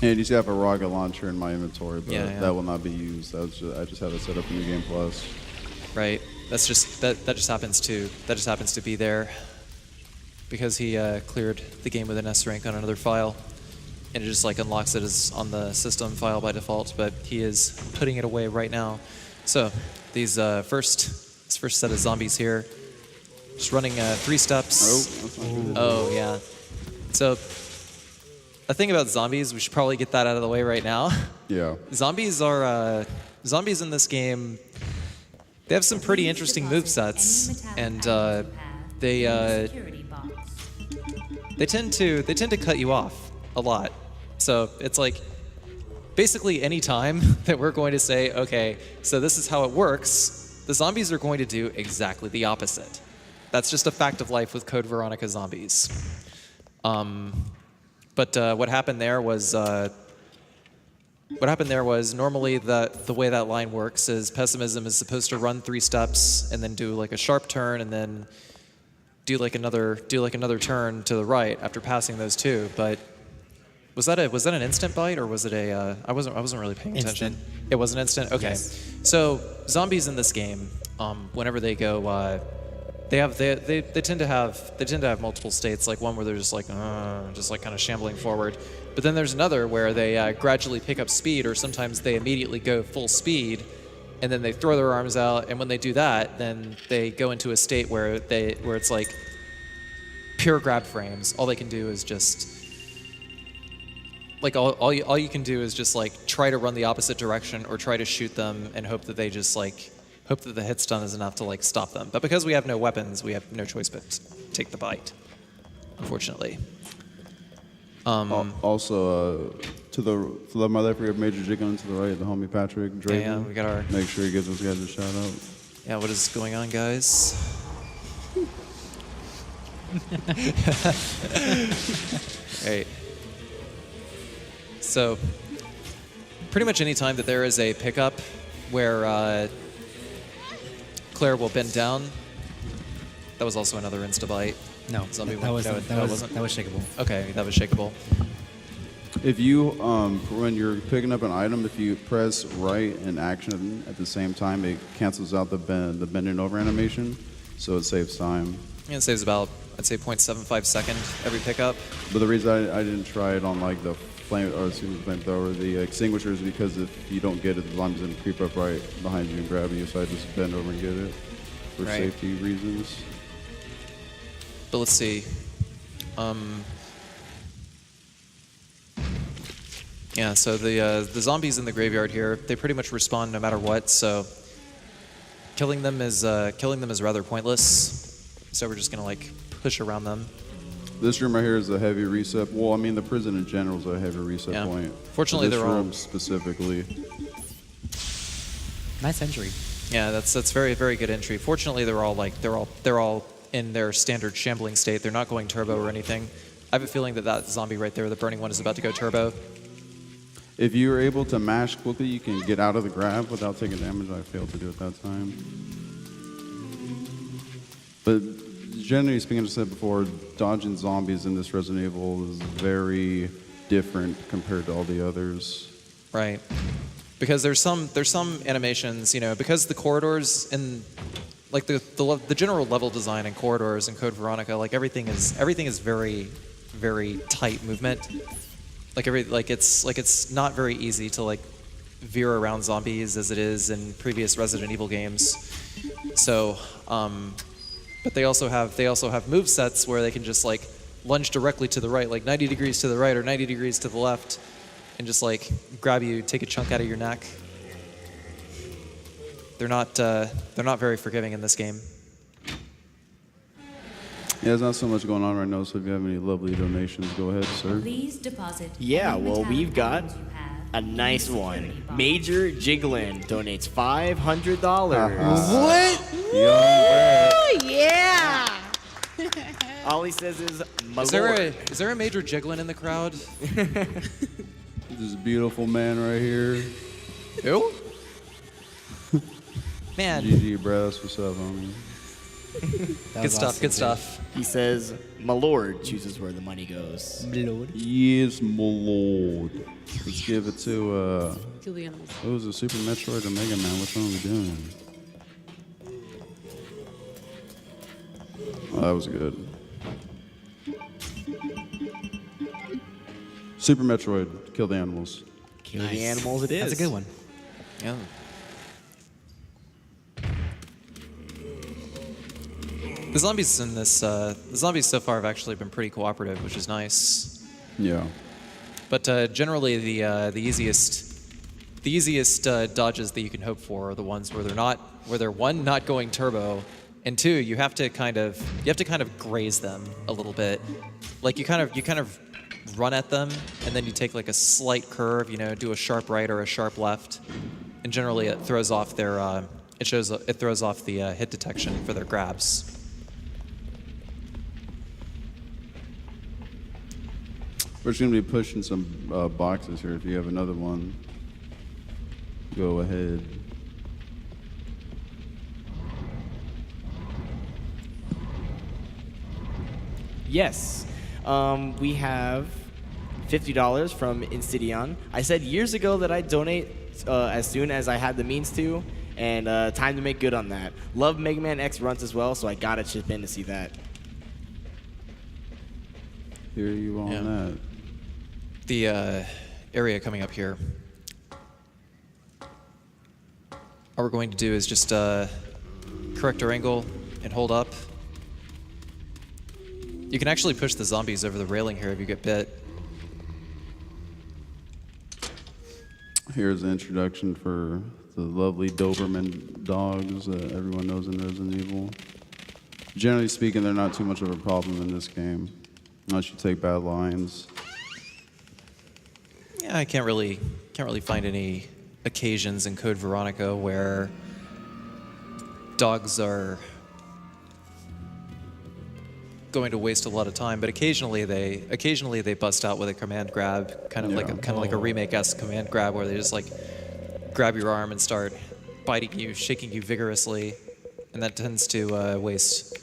And you see I have a rocket launcher in my inventory, but Yeah. that will not be used. I just have it set up in the game plus. Right. That's just that just happens to be there because he cleared the game with an S rank on another file, and it just like unlocks it as on the system file by default. But he is putting it away right now. So these this first set of zombies here, just running 3 steps. Oh, that's not good. Oh yeah. So the thing about zombies, we should probably get that out of the way right now. Yeah. Zombies zombies in this game. They have some pretty interesting movesets, and they tend to cut you off a lot. So it's like basically any time that we're going to say, okay, so this is how it works, the zombies are going to do exactly the opposite. That's just a fact of life with Code Veronica zombies. But what happened there was normally the way that line works is Pessimism is supposed to run 3 steps and then do like a sharp turn and then do like another turn to the right after passing those 2. But was that an instant bite or was it a I wasn't really paying attention. Instant. It was an instant. Okay. Yes. So zombies in this game, whenever they go, they tend to have multiple states, like one where they're just like kind of shambling forward. But then there's another where they gradually pick up speed, or sometimes they immediately go full speed, and then they throw their arms out. And when they do that, then they go into a state where it's like pure grab frames. All they can do is just like all you can do is just like try to run the opposite direction or try to shoot them and hope that they just like hope that the hit stun is enough to like stop them. But because we have no weapons, we have no choice but to take the bite, unfortunately. Also, to my left, we have Major Jiggling. To the right, the homie Patrick Drake. Yeah, we got our. Make sure you give those guys a shout out. Yeah, what is going on, guys? Right. So, pretty much any time that there is a pickup where Claire will bend down. That was also another insta-bite. No, Zombie that was wasn't. shakeable. Okay, that was shakeable. If you, when you're picking up an item, if you press right and action at the same time, it cancels out the bending over animation, so it saves time. Yeah, it saves about, I'd say, 0.75 second every pickup. But the reason I didn't try it on like the flamethrower, the extinguisher, is because if you don't get it, the zombie's gonna creep up right behind you and grab you. So I just bend over and get it for Right. safety reasons. But let's see. Yeah, so the zombies in the graveyard here, they pretty much respawn no matter what. So killing them is rather pointless. So we're just gonna like push around them. This room right here is a heavy reset. Well, I mean, the prison in general is a heavy reset Yeah. point. Fortunately, this they're all- room specifically. Nice entry. Yeah, that's very, very good entry. Fortunately, they're all in their standard shambling state. They're not going turbo or anything. I have a feeling that zombie right there, the burning one, is about to go turbo. If you are able to mash quickly, you can get out of the grab without taking damage. I failed to do it that time. But generally speaking, as I said before, dodging zombies in this Resident Evil is very different compared to all the others. Right. Because there's some animations, because the corridors and like the general level design and corridors in Code Veronica, like everything is very, very tight movement. It's not very easy to like veer around zombies as it is in previous Resident Evil games. So, but they also have move sets where they can just like lunge directly to the right, like 90 degrees to the right or 90 degrees to the left, and just like grab you, take a chunk out of your neck. They're not very forgiving in this game. Yeah, there's not so much going on right now, so if you have any lovely donations, go ahead, sir. Please deposit. Yeah, any well, metallic we've got items you have a in the nice security one. box. Major Jiggling donates $500. What? Young Brad. Yeah! All he says is, my Is lord. there a major jiggling in the crowd? This beautiful man right here. Who? Man, GG, bro. That's what's up, homie. That Good was stuff. awesome, Good dude. stuff. He says, "My lord chooses where the money goes." Lord. Yes, my lord. Let's give it to, Kill the animals. what was it, Super Metroid or Mega Man? Which one are we doing? Oh, that was good. Super Metroid, kill the animals. Kill the animals. It is. That's a good one. Yeah. The zombies in this, the zombies so far have actually been pretty cooperative, which is nice. Yeah. But generally, the easiest dodges that you can hope for are the ones where they're one, not going turbo, and two, you have to kind of graze them a little bit. Like you kind of run at them, and then you take like a slight curve, do a sharp right or a sharp left, and generally it throws off their it throws off the hit detection for their grabs. We're just going to be pushing some boxes here. If you have another one, go ahead. Yes. We have $50 from Insidion. I said years ago that I'd donate as soon as I had the means to, and time to make good on that. Love Mega Man X runs as well, so I gotta chip in to see that. Hear you on Yeah. that. The area coming up here. All we're going to do is just correct our angle and hold up. You can actually push the zombies over the railing here if you get bit. Here's the introduction for the lovely Doberman dogs that everyone knows in Resident Evil. Generally speaking, they're not too much of a problem in this game, unless you take bad lines. Yeah, I can't really find any occasions in Code Veronica where dogs are going to waste a lot of time, but occasionally they bust out with a command grab, kind of like a remake-esque command grab where they just like grab your arm and start biting you, shaking you vigorously, and that tends to waste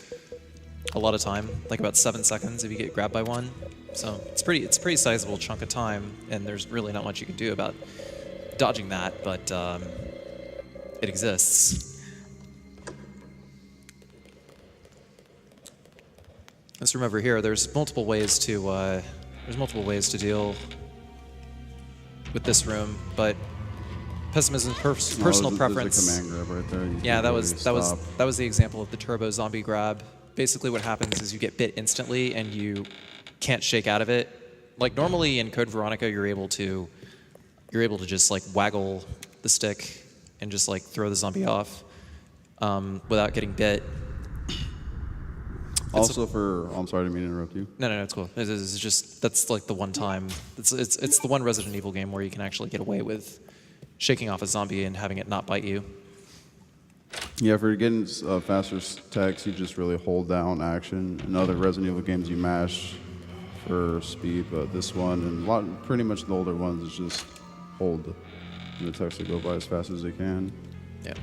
a lot of time, like about 7 seconds if you get grabbed by one. So it's a pretty sizable chunk of time, and there's really not much you can do about dodging that, but it exists. Let's remember here, there's multiple ways to deal with this room, but Pessimism's personal preference. There's a command grab right there. You Yeah, can that really was stop. the example of the turbo zombie grab. Basically, what happens is you get bit instantly and you can't shake out of it. Like normally in Code Veronica, you're able to just like waggle the stick and just like throw the zombie off without getting bit. Also I'm sorry, I didn't mean to interrupt you. No, it's cool. It's just that's like the one time. It's the one Resident Evil game where you can actually get away with shaking off a zombie and having it not bite you. Yeah, for getting faster attacks, you just really hold down action. In other Resident Evil games, you mash for speed, but this one and pretty much the older ones is just hold, and the attacks will go by as fast as they can. Yeah.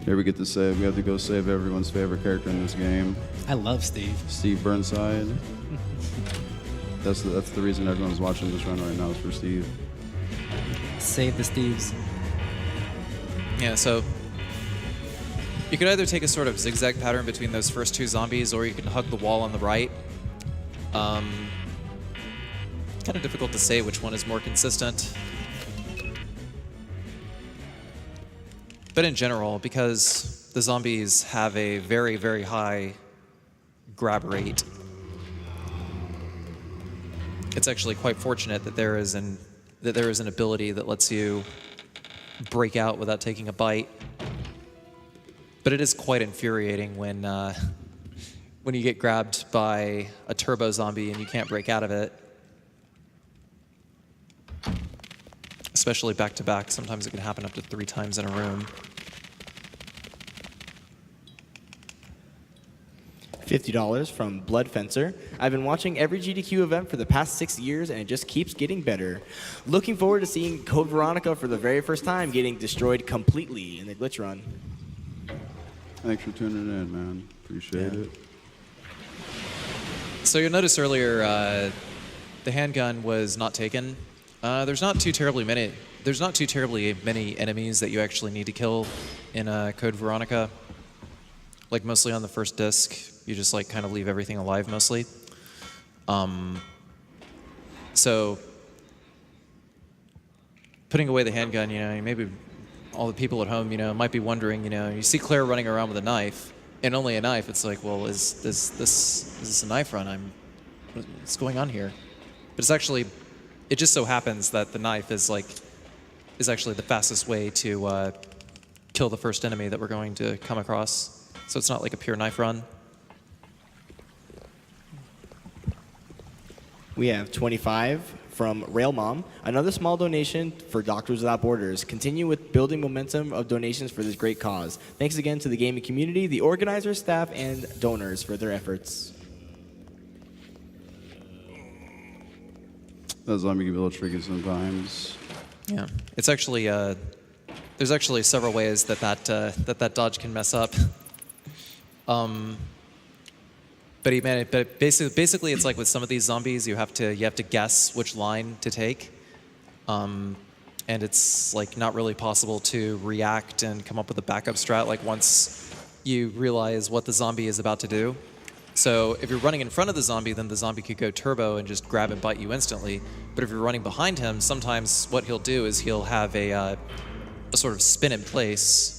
Here we get to save. We have to go save everyone's favorite character in this game, I love Steve. Steve Burnside. That's the reason everyone's watching this run right now is for Steve. Save the Steves. Yeah, so you could either take a sort of zigzag pattern between those first two zombies, or you can hug the wall on the right. Kind of difficult to say which one is more consistent. But in general, because the zombies have a very, very high grab rate, it's actually quite fortunate that there is an ability that lets you break out without taking a bite. But it is quite infuriating when you get grabbed by a turbo zombie and you can't break out of it. Especially back to back. Sometimes it can happen up to 3 times in a room. $50 from Blood Fencer. I've been watching every GDQ event for the past 6 years, and it just keeps getting better. Looking forward to seeing Code Veronica for the very first time getting destroyed completely in the glitch run. Thanks for tuning in, man. Appreciate it. So you'll notice earlier the handgun was not taken. There's not too terribly many enemies that you actually need to kill in Code Veronica. Like mostly on the first disc, you just like kind of leave everything alive mostly. So putting away the handgun, maybe all the people at home, might be wondering, you see Claire running around with a knife, and only a knife. It's like, well, is this a knife run? What's going on here? But it just so happens that the knife is actually the fastest way to kill the first enemy that we're going to come across. So it's not like a pure knife run. We have 25 from Rail Mom. Another small donation for Doctors Without Borders. Continue with building momentum of donations for this great cause. Thanks again to the gaming community, the organizers, staff, and donors for their efforts. That zombie can be a little tricky sometimes. Yeah, it's actually there's actually several ways that dodge can mess up. But basically, it's like with some of these zombies, you have to guess which line to take, and it's like not really possible to react and come up with a backup strat like once you realize what the zombie is about to do. So if you're running in front of the zombie, then the zombie could go turbo and just grab and bite you instantly. But if you're running behind him, sometimes what he'll do is he'll have a sort of spin in place.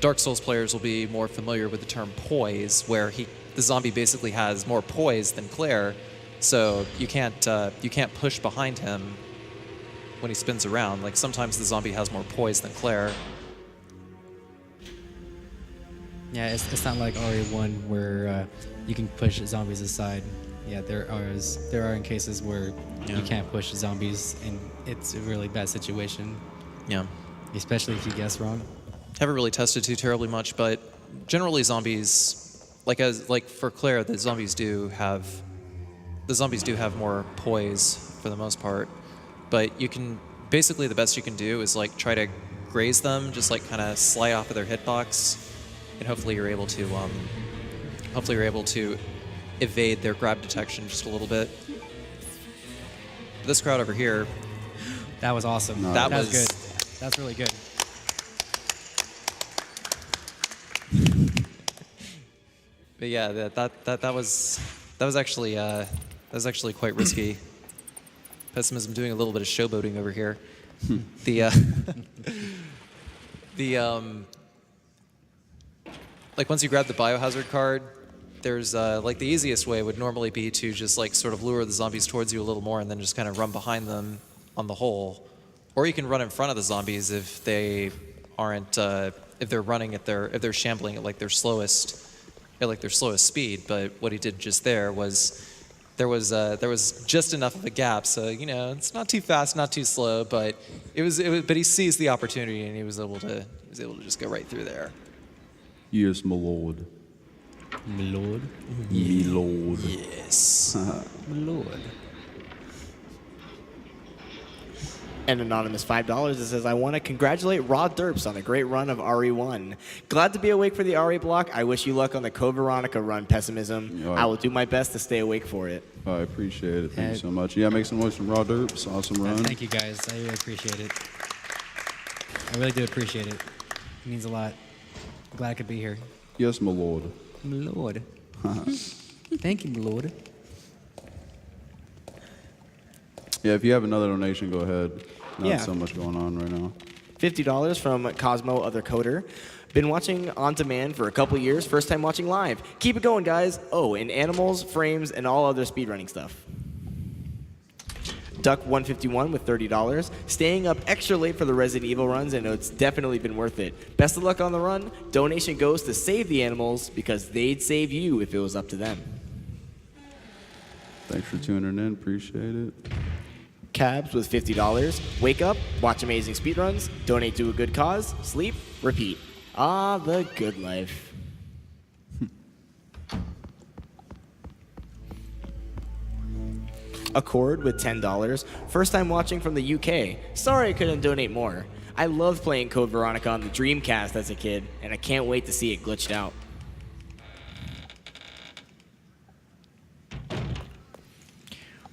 Dark Souls players will be more familiar with the term poise, where the zombie basically has more poise than Claire, so you can't push behind him when he spins around. Like sometimes the zombie has more poise than Claire. Yeah, it's not like RE1 where you can push zombies aside. Yeah, there are in cases where you can't push zombies, and it's a really bad situation. Yeah. Especially if you guess wrong. Haven't really tested too terribly much, but generally zombies, like for Claire, the zombies do have more poise for the most part. But you can basically the best you can do is like try to graze them, just like kind of slide off of their hitbox, and hopefully you're able to evade their grab detection just a little bit. This crowd over here, That was awesome. No. That was good. That's really good. but yeah, that was actually quite risky. Pessimism doing a little bit of showboating over here. Like once you grab the biohazard card, there's like the easiest way would normally be to just like sort of lure the zombies towards you a little more and then just kind of run behind them on the hole, or you can run in front of the zombies if they aren't if they're shambling at like their slowest speed. But what he did just there was there was just enough of a gap, so it's not too fast, not too slow, but it was but he seized the opportunity and he was able to just go right through there. Yes, my lord. My lord. Me lord. Yes. My lord. And anonymous $5 that says, I want to congratulate Raw Derps on a great run of RE1. Glad to be awake for the RE block. I wish you luck on the Code Veronica run, Pessimism. Yo, I will do my best to stay awake for it. I appreciate it. Thank you so much. Yeah, make some noise from Raw Derps. Awesome run. Thank you guys. I really appreciate it. I really do appreciate it. It means a lot. I'm glad I could be here. Yes, my lord. My lord. Thank you, my lord. Yeah, if you have another donation, go ahead. Not Yeah. so much going on right now. $50 from Cosmo Other Coder. Been watching on demand for a couple years. First time watching live. Keep it going, guys. Oh, and animals, frames, and all other speedrunning stuff. Duck151 with $30. Staying up extra late for the Resident Evil runs, and it's definitely been worth it. Best of luck on the run. Donation goes to save the animals because they'd save you if it was up to them. Thanks for tuning in. Appreciate it. Cabs with $50. Wake up, watch amazing speedruns, donate to a good cause, sleep, repeat. Ah, the good life. Accord with $10. First time watching from the UK. Sorry I couldn't donate more. I loved playing Code Veronica on the Dreamcast as a kid, and I can't wait to see it glitched out.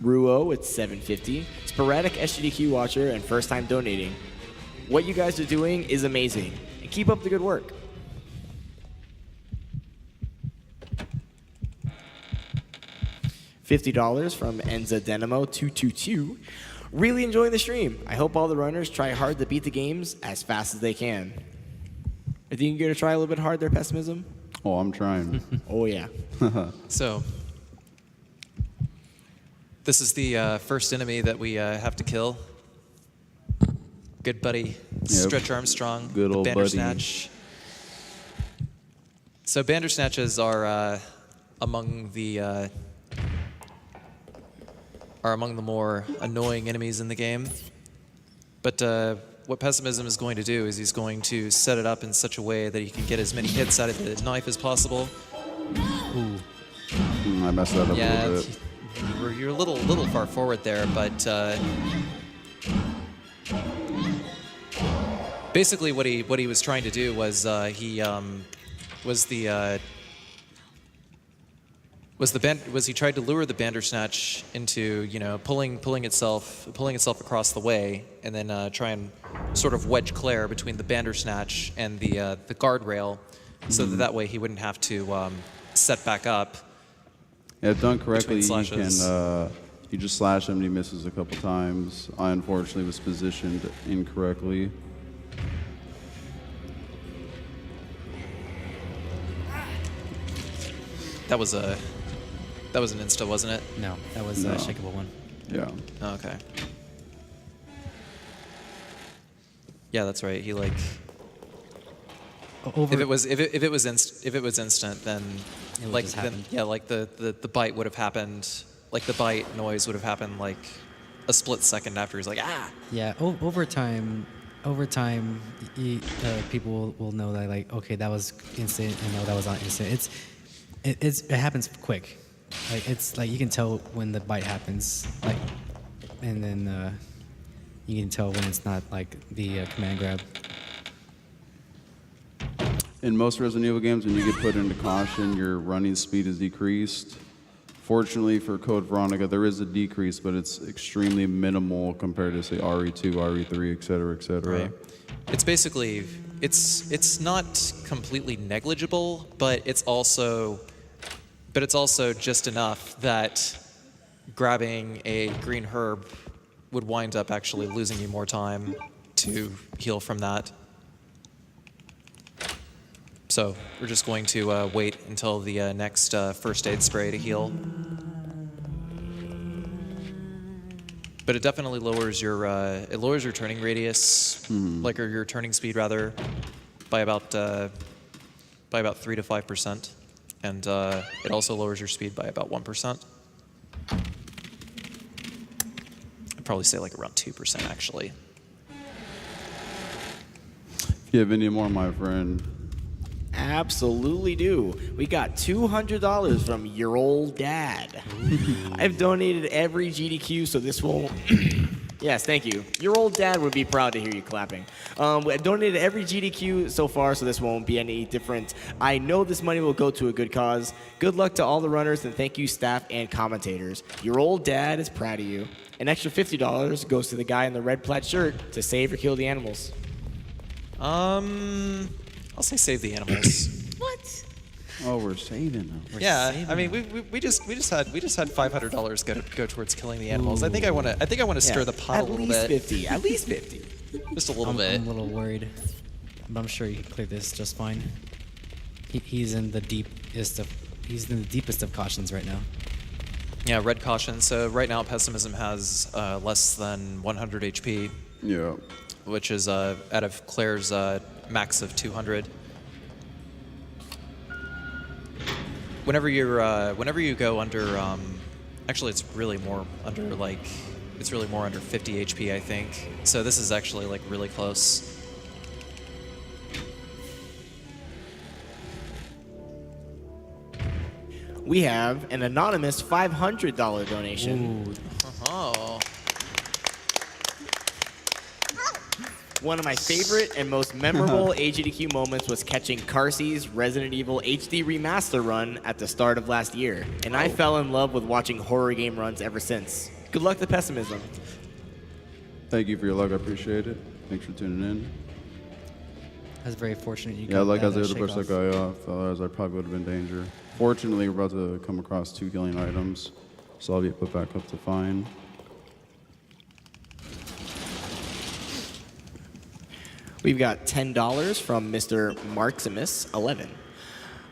Ruo with $7.50. Sporadic SGDQ watcher and first time donating. What you guys are doing is amazing, and keep up the good work. $50 from Enza Denimo 222. Really enjoying the stream. I hope all the runners try hard to beat the games as fast as they can. I think you're going to try a little bit hard there, Pessimism? Oh, I'm trying. Oh, yeah. So, this is the first enemy that we have to kill. Good buddy, Stretch Armstrong. Good old buddy. Bandersnatch. So Bandersnatches are among the more annoying enemies in the game. But what Pessimism is going to do is he's going to set it up in such a way that he can get as many hits out of the knife as possible. Ooh. I messed that up a little bit. You're a little far forward there, but basically what he was trying to do was he tried to lure the Bandersnatch into pulling itself across the way, and then try and sort of wedge Claire between the Bandersnatch and the guardrail, so that way he wouldn't have to set back up. Yeah, if done correctly, Between you slashes. can you just slash him and he misses a couple times. I unfortunately was positioned incorrectly. That was an insta, wasn't it? No, that was No. a shakeable one. Yeah. Oh, okay. Yeah, that's right. He like Over, if it was instant, then It would like just then happen. yeah, like the bite would have happened. Like the bite noise would have happened like a split second after he's like ah. Yeah, over time, people will know that like, okay, that was instant, and no, that was not instant. It happens quick. Like it's like you can tell when the bite happens, like, and then you can tell when it's not like the command grab. In most Resident Evil games, when you get put into caution, your running speed is decreased. Fortunately for Code Veronica, there is a decrease, but it's extremely minimal compared to, say, RE2, RE3, et cetera, et cetera. Right. It's basically it's not completely negligible, but it's also just enough that grabbing a green herb would wind up actually losing you more time to heal from that. So we're just going to wait until the next first aid spray to heal. But it definitely lowers your turning radius, like or your turning speed rather, by about 3 to 5%, and it also lowers your speed by about 1%. I'd probably say like around 2% actually. If you have any more, my friend. Absolutely do. We got $200 from your old dad. I've donated every GDQ, so this won't... Yes, thank you. Your old dad would be proud to hear you clapping. I've donated every GDQ so far, so this won't be any different. I know this money will go to a good cause. Good luck to all the runners, and thank you, staff and commentators. Your old dad is proud of you. An extra $50 goes to the guy in the red plaid shirt to save or kill the animals. I'll say save the animals. What? Oh, we're saving them. Yeah, I mean we just had $500 go towards killing the animals. I think I want to stir the pot a little bit. At least 50. Just a little I'm bit. a little worried, but I'm sure you can clear this just fine. He's in the deepest of cautions right now. Yeah, red caution. So right now Pessimism has less than 100 HP, Yeah. which is out of Claire's max of 200. Whenever you go under, actually it's really more under 50 HP, I think. So this is actually like really close. We have an anonymous $500 donation. Ooh, Oh. One of my favorite and most memorable AGDQ moments was catching Carsey's Resident Evil HD Remaster run at the start of last year, and I fell in love with watching horror game runs ever since. Good luck to Pessimism. Thank you for your luck. I appreciate it. Thanks for tuning in. I was very fortunate you Yeah, got like I that, was able to push that shake guy off, otherwise I probably would have been in danger. Fortunately, we're about to come across 2 killing items, so I'll be put back up to fine. We've got $10 from Mr. Marximus11.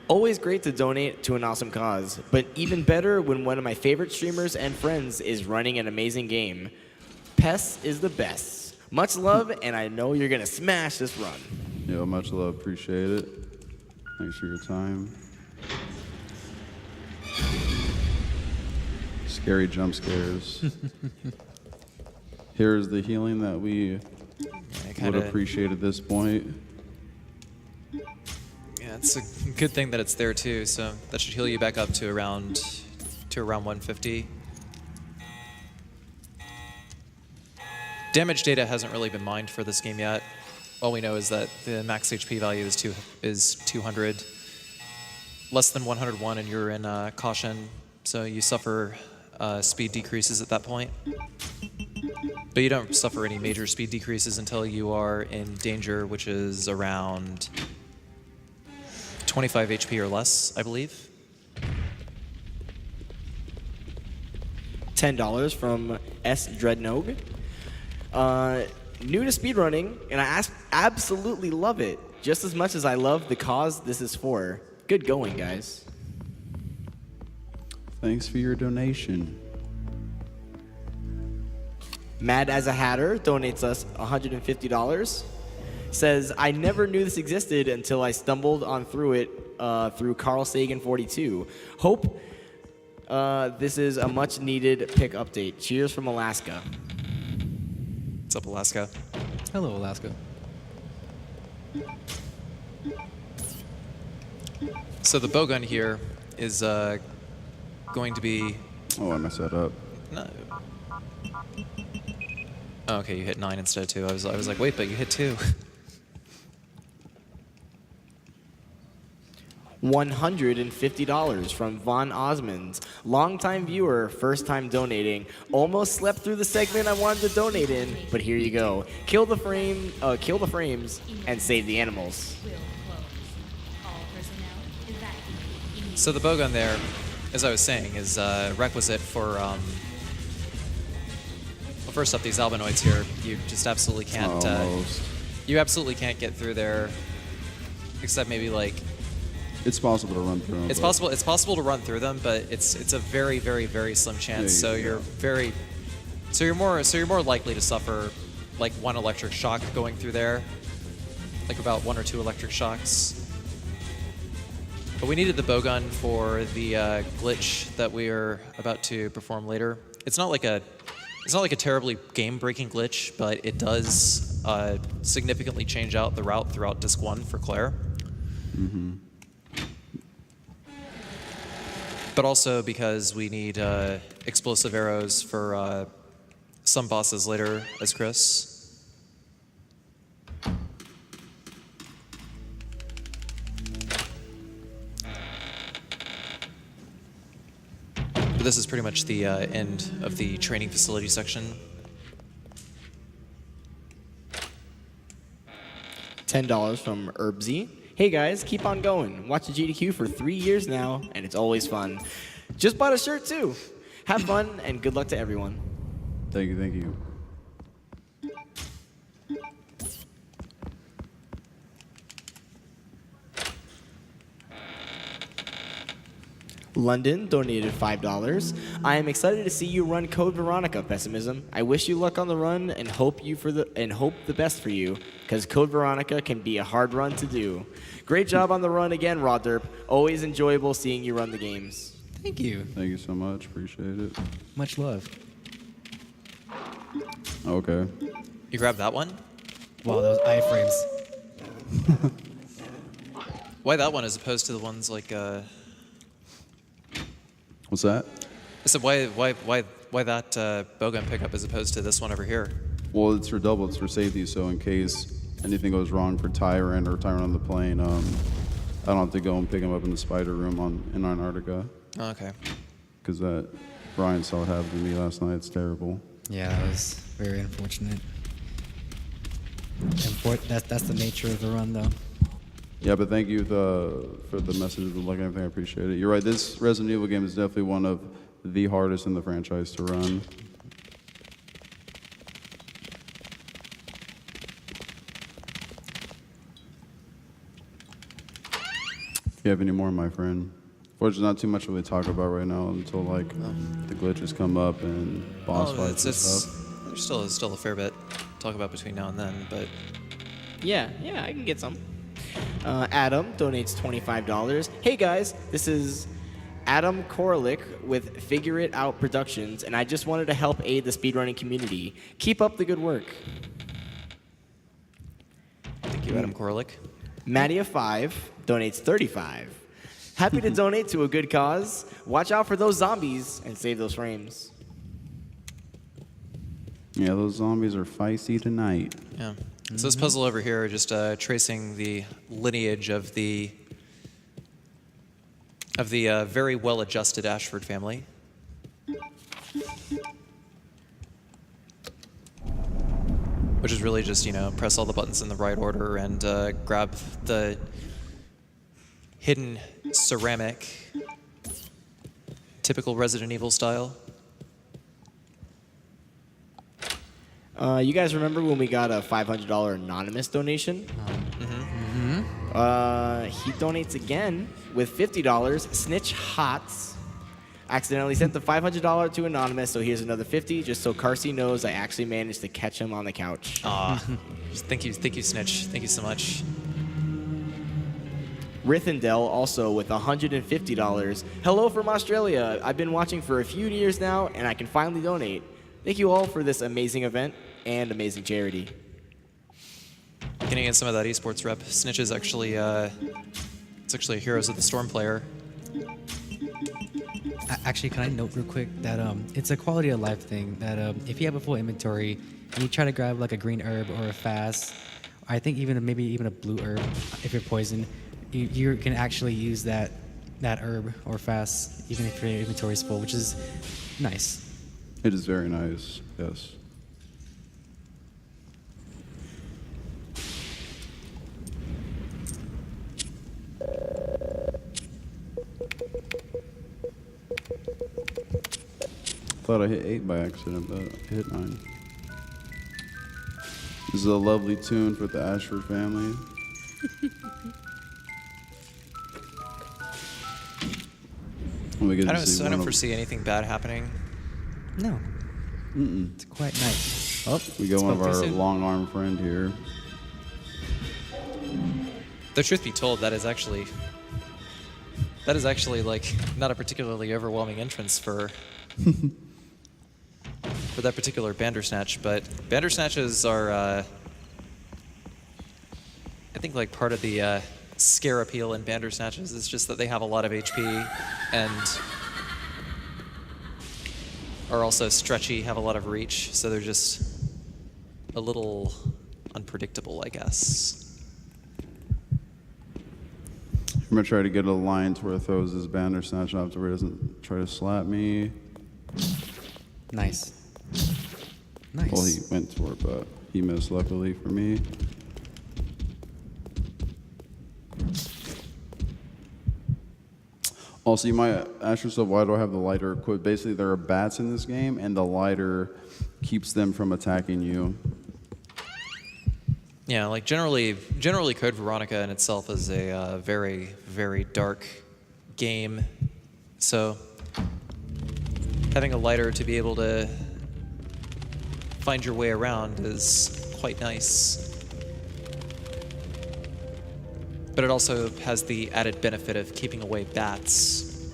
Always great to donate to an awesome cause, but even better when one of my favorite streamers and friends is running an amazing game. Pess is the best. Much love, and I know you're gonna smash this run. Yeah, much love. Appreciate it. Thanks for your time. Scary jump scares. Here's the healing that we would appreciate at this point. Yeah, it's a good thing that it's there too. So that should heal you back up to around 150. Damage data hasn't really been mined for this game yet. All we know is that the max HP value is 200. Less than 101 and you're in caution, so you suffer speed decreases at that point. But you don't suffer any major speed decreases until you are in danger, which is around 25 HP or less, I believe. $10 from S. Dreadnog. New to speedrunning, and I absolutely love it, just as much as I love the cause this is for. Good going, guys. Thanks for your donation. Mad as a Hatter donates us $150. Says, I never knew this existed until I stumbled on through it through Carl Sagan 42. Hope this is a much needed pick update. Cheers from Alaska. What's up, Alaska? Hello, Alaska. So the bowgun here is going to be... Oh, I messed that up. No. Oh, okay, you hit 9 instead of 2. I was like, wait, but you hit 2. $150 from Von Osmonds. Longtime viewer, first time donating. Almost slept through the segment I wanted to donate in, but here you go. Kill the frames, and save the animals. So the bowgun there, as I was saying, is requisite for... well, first up, these albinoids here, you just absolutely can't... you absolutely can't get through there, except maybe like... It's possible to run through them. It's possible to run through them, but it's a very, very, very slim chance. So you're more likely to suffer like 1 electric shock going through there, like about 1 or 2 electric shocks. But we needed the bowgun for the glitch that we are about to perform later. It's not like a terribly game-breaking glitch, but it does significantly change out the route throughout Disc 1 for Claire. Mm-hmm. But also because we need explosive arrows for some bosses later as Chris. But this is pretty much the end of the training facility section. $10 from Herbsy. Hey guys, keep on going. Watch the GDQ for 3 years now, and it's always fun. Just bought a shirt too. Have fun and good luck to everyone. Thank you, thank you. London donated $5. I am excited to see you run Code Veronica, Pessimism. I wish you luck on the run and hope the best for you, because Code Veronica can be a hard run to do. Great job on the run again, Raw Derp. Always enjoyable seeing you run the games. Thank you. Thank you so much. Appreciate it. Much love. Okay. You grabbed that one? Wow, those iframes. Why that one as opposed to the ones like... What's that? I said, why that bowgun pickup as opposed to this one over here? Well, it's for double. It's for safety. So in case anything goes wrong for Tyrant or Tyrant on the plane, I don't have to go and pick him up in the spider room in Antarctica. Oh, okay. Because that Brian saw it happen to me last night. It's terrible. Yeah, that was very unfortunate. That's the nature of the run, though. Yeah, but thank you for the message of the luck and everything. I appreciate it. You're right. This Resident Evil game is definitely one of the hardest in the franchise to run. If you have any more, my friend. Fortunately, not too much really talk about right now until like the glitches come up and boss fights and stuff. There's still a fair bit to talk about between now and then, but Yeah, I can get some. Adam donates $25. Hey guys, this is Adam Koralik with Figure It Out Productions, and I just wanted to help aid the speedrunning community. Keep up the good work. thank you, Adam Koralik. Mattia5 donates $35. Happy to donate to a good cause. Watch out for those zombies and save those frames. Yeah, those zombies are feisty tonight. Yeah. So this puzzle over here, just tracing the lineage of the very well-adjusted Ashford family. Which is really just, press all the buttons in the right order and grab the hidden ceramic, typical Resident Evil style. You guys remember when we got a $500 anonymous donation? He donates again with $50. Snitch Hots accidentally sent the $500 to anonymous, so here's another $50, just so Carsey knows I actually managed to catch him on the couch. Thank you, Snitch. Thank you so much. Rithindel also with $150. Hello from Australia. I've been watching for a few years now, and I can finally donate. Thank you all for this amazing event and amazing charity. Getting in some of that esports rep. Snitch is actually, it's actually a Heroes of the Storm player. Actually, can I note real quick that it's a quality of life thing that if you have a full inventory and you try to grab like a green herb or a fast, I think maybe even a blue herb if you're poisoned, you can actually use that herb or fast even if your inventory is full, which is nice. It is very nice, yes. Thought I hit 8 by accident, but I hit 9. This is a lovely tune for the Ashford family. I don't foresee anything bad happening. No. It's quite nice. Oh, we got one of Spoke too our soon. long arm friend here. The truth be told, that is actually like not a particularly overwhelming entrance for that particular Bandersnatch, but Bandersnatches are I think like part of the scare appeal in Bandersnatches is just that they have a lot of HP and are also stretchy, have a lot of reach, so they're just a little unpredictable, I guess. I'm gonna try to get a line to where it throws his Bandersnatch up to where it doesn't try to slap me. Nice. Nice. Well, he went for it, but he missed luckily for me. Also, you might ask yourself, why do I have the lighter equipped? Basically, there are bats in this game, and the lighter keeps them from attacking you. Yeah, like generally Code Veronica in itself is a very, very dark game. So having a lighter to be able to find your way around is quite nice. But it also has the added benefit of keeping away bats.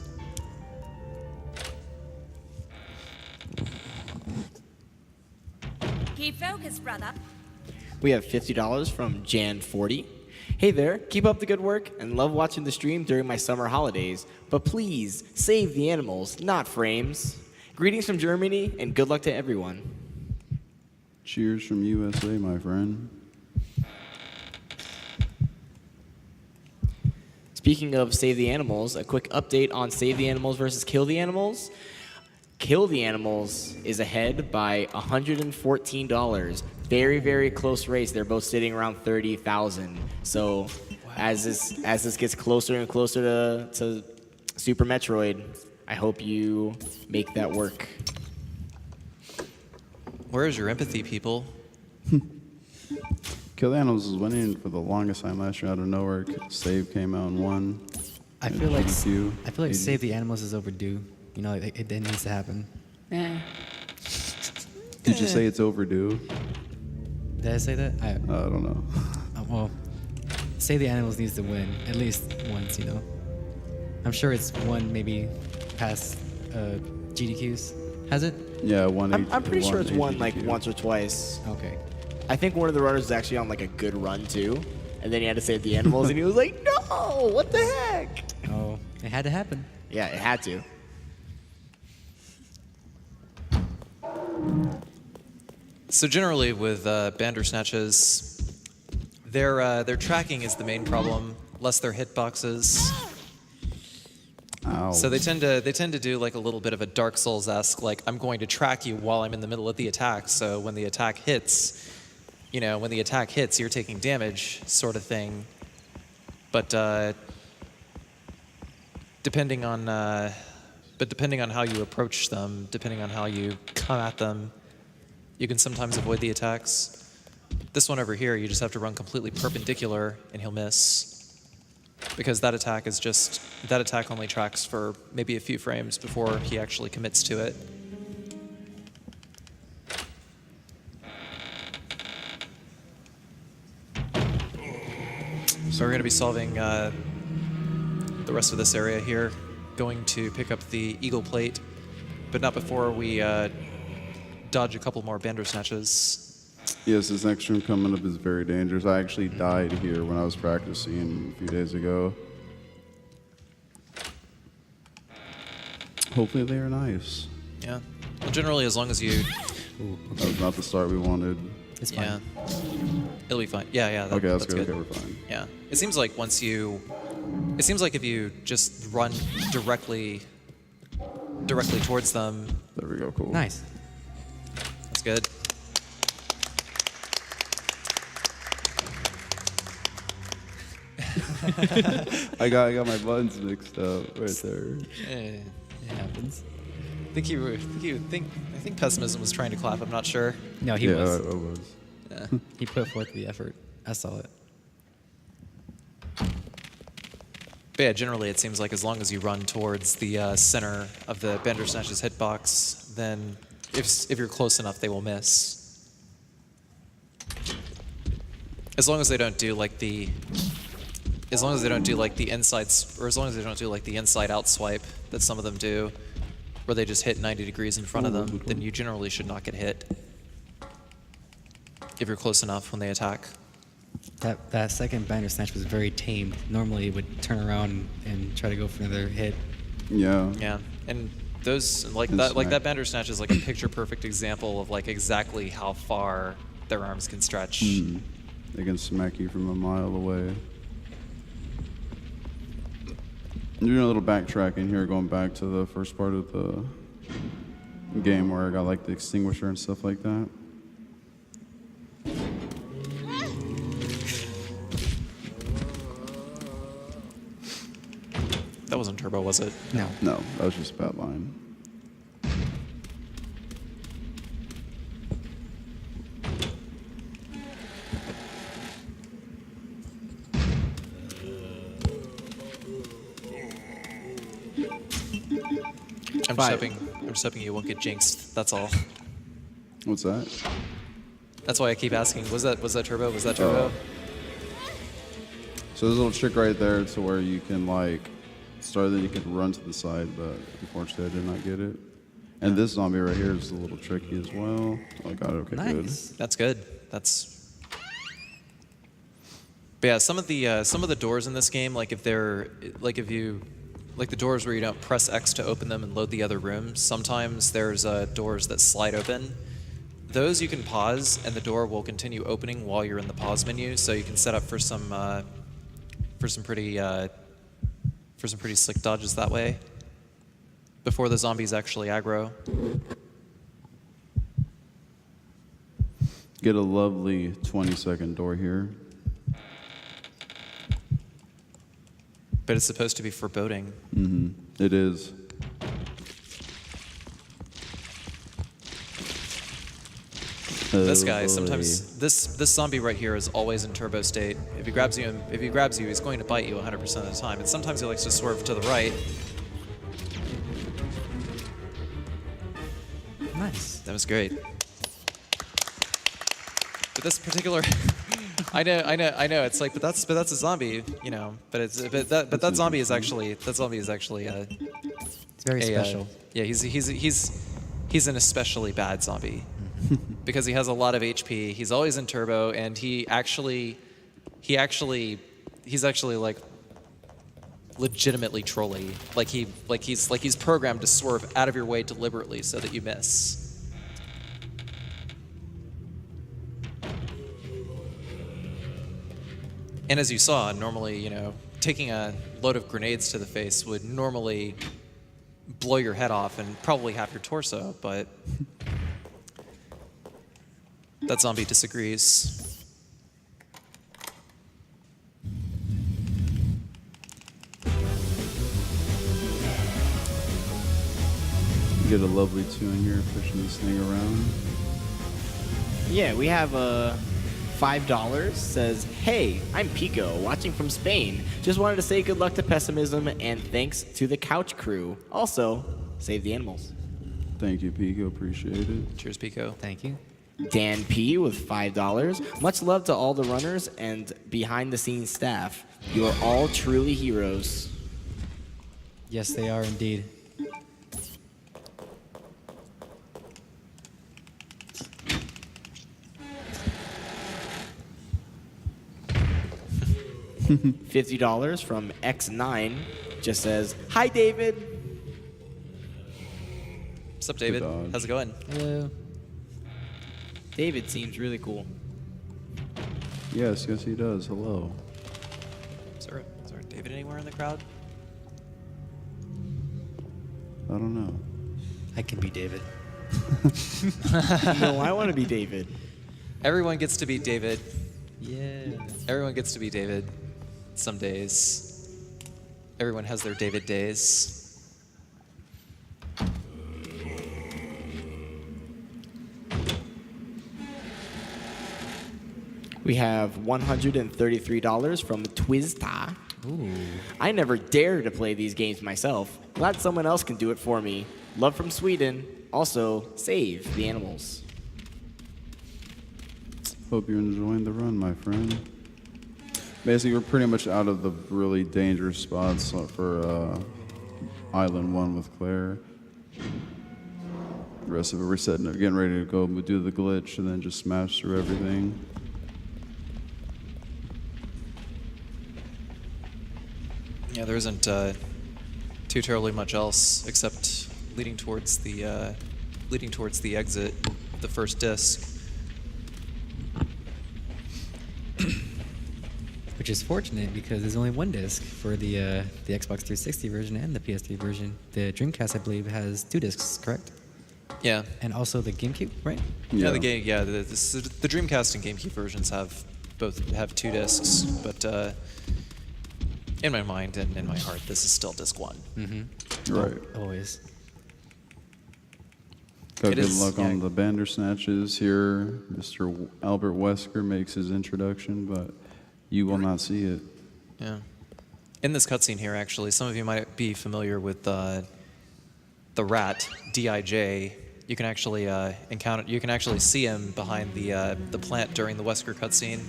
Keep focused, brother. We have $50 from Jan40. Hey there, keep up the good work and love watching the stream during my summer holidays, but please save the animals, not frames. Greetings from Germany, and good luck to everyone. Cheers from USA, my friend. Speaking of Save the Animals, a quick update on Save the Animals versus Kill the Animals. Kill the Animals is ahead by $114. Very, very close race. They're both sitting around 30,000. So as this gets closer and closer to Super Metroid, I hope you make that work. Where is your empathy, people? Kill the Animals was winning for the longest time last year out of nowhere. Save came out and won. I feel like GDQ. Save the Animals is overdue. You know, it needs to happen. Did you say it's overdue? Did I say that? I don't know. Well, Save the Animals needs to win at least once. You know, I'm sure it's won maybe past GDQs. Has it? Yeah, I'm pretty sure it's won like HGDQ. once or twice. Okay. I think one of the runners was actually on like a good run too, and then he had to save the animals, and he was like, "No, what the heck?" Oh, it had to happen. Yeah, it had to. So generally with Bandersnatches, their tracking is the main problem, less their hitboxes. Ow. So they tend to do like a little bit of a Dark Souls-esque, like I'm going to track you while I'm in the middle of the attack. So when the attack hits, you're taking damage, sort of thing. But depending on how you approach them, depending on how you come at them, you can sometimes avoid the attacks. This one over here, you just have to run completely perpendicular, and he'll miss, because that attack only tracks for maybe a few frames before he actually commits to it. So we're going to be solving the rest of this area here, going to pick up the Eagle Plate, but not before we dodge a couple more Bandersnatches. Yes, this next room coming up is very dangerous. I actually died here when I was practicing a few days ago. Hopefully they are nice. Yeah. Well, generally, as long as you... That was not the start we wanted. It's fine. Yeah. It'll be fine. Yeah, Okay, that's that's good. good. Okay, we're fine. Yeah. It seems like if you just run directly towards them, There we go, cool. Nice. that's good. I got my buttons mixed up right there. Eh, It happens. I think Pessimism was trying to clap. I'm not sure. No, he yeah, was. I was. Yeah. He put forth the effort. I saw it. But yeah, generally it seems like as long as you run towards the center of the Bandersnatch's hitbox, then if you're close enough, they will miss. As long as they don't do like the insides, or as long as they don't do like the inside out swipe that some of them do, where they just hit 90 degrees in front of them, then you generally should not get hit if you're close enough when they attack. That second Bandersnatch was very tamed. Normally it would turn around and try to go for another hit. Yeah. Yeah, and those like And that smack. Bandersnatch is like a picture perfect example of like exactly how far their arms can stretch. They can smack you from a mile away. I'm doing a little backtracking here, going back to the first part of the game where I got like the extinguisher and stuff like that. That wasn't turbo, was it? No. No, that was just a bad line. I'm just hoping you won't get jinxed. That's all. What's that? That's why I keep asking. Was that turbo? Was that turbo? So there's a little trick right there to where you can like start, then you can run to the side, but unfortunately I did not get it. And this zombie right here is a little tricky as well. Oh, I got it. Okay, Nice. That's good. That's. But yeah, some of the doors in this game, like if like the doors where you don't press X to open them and load the other rooms. Sometimes there's doors that slide open. Those you can pause, and the door will continue opening while you're in the pause menu. So you can set up for some pretty slick dodges that way before the zombies actually aggro. Get a lovely 20-second door here. But it's supposed to be foreboding. Mm-hmm. It is. This guy boy. sometimes this zombie right here is always in turbo state. If he grabs you, he's going to bite you 100% of the time. And sometimes he likes to swerve to the right. Nice. That was great. But this particular, I know. It's like, but that's a zombie, you know. But that zombie is actually It's very special. yeah, he's an especially bad zombie because he has a lot of HP. He's always in turbo, and he's actually like legitimately trolly. He's programmed to swerve out of your way deliberately so that you miss. And as you saw, normally, you know, taking a load of grenades to the face would normally blow your head off and probably half your torso, but that zombie disagrees. Get a lovely 2 in here, pushing this thing around. Yeah, we have $5 says, "Hey, I'm Pico, watching from Spain. Just wanted to say good luck to Pessimism and thanks to the Couch Crew. Also, save the animals." Thank you, Pico. Appreciate it. Cheers, Pico. Thank you. Dan P with $5. "Much love to all the runners and behind-the-scenes staff. You are all truly heroes." Yes, they are indeed. $50 from X9 just says, "Hi, David." What's up, David? dodge. How's it going? Hello. David seems really cool. Yes, he does. Hello. Is there David anywhere in the crowd? I don't know. I can be David. No, I want to be David. Everyone gets to be David. Yeah. Everyone gets to be David. Some days. Everyone has their David days. We have $133 from Twizta. Ooh. "I never dare to play these games myself. Glad someone else can do it for me. Love from Sweden. Also, save the animals." Hope you're enjoying the run, my friend. Basically, we're pretty much out of the really dangerous spots for Island 1 with Claire. The rest of it, we're setting up, getting ready to go do the glitch and then just smash through everything. Yeah, there isn't too terribly much else except leading towards the exit, the first disc. Which is fortunate because there's only one disc for the Xbox 360 version and the PS3 version. The Dreamcast, I believe, has 2 discs, correct? Yeah. And also the GameCube, right? Yeah, the game. Yeah, the Dreamcast and GameCube versions have 2 discs, but in my mind and in my heart, this is still disc 1. Mm-hmm. Right. Always. Got It good is, luck yeah. on the Bandersnatches here. Mr. Albert Wesker makes his introduction, but you will not see it. Yeah. In this cutscene here, actually, some of you might be familiar with the rat Dij. You can actually You can actually see him behind the plant during the Wesker cutscene.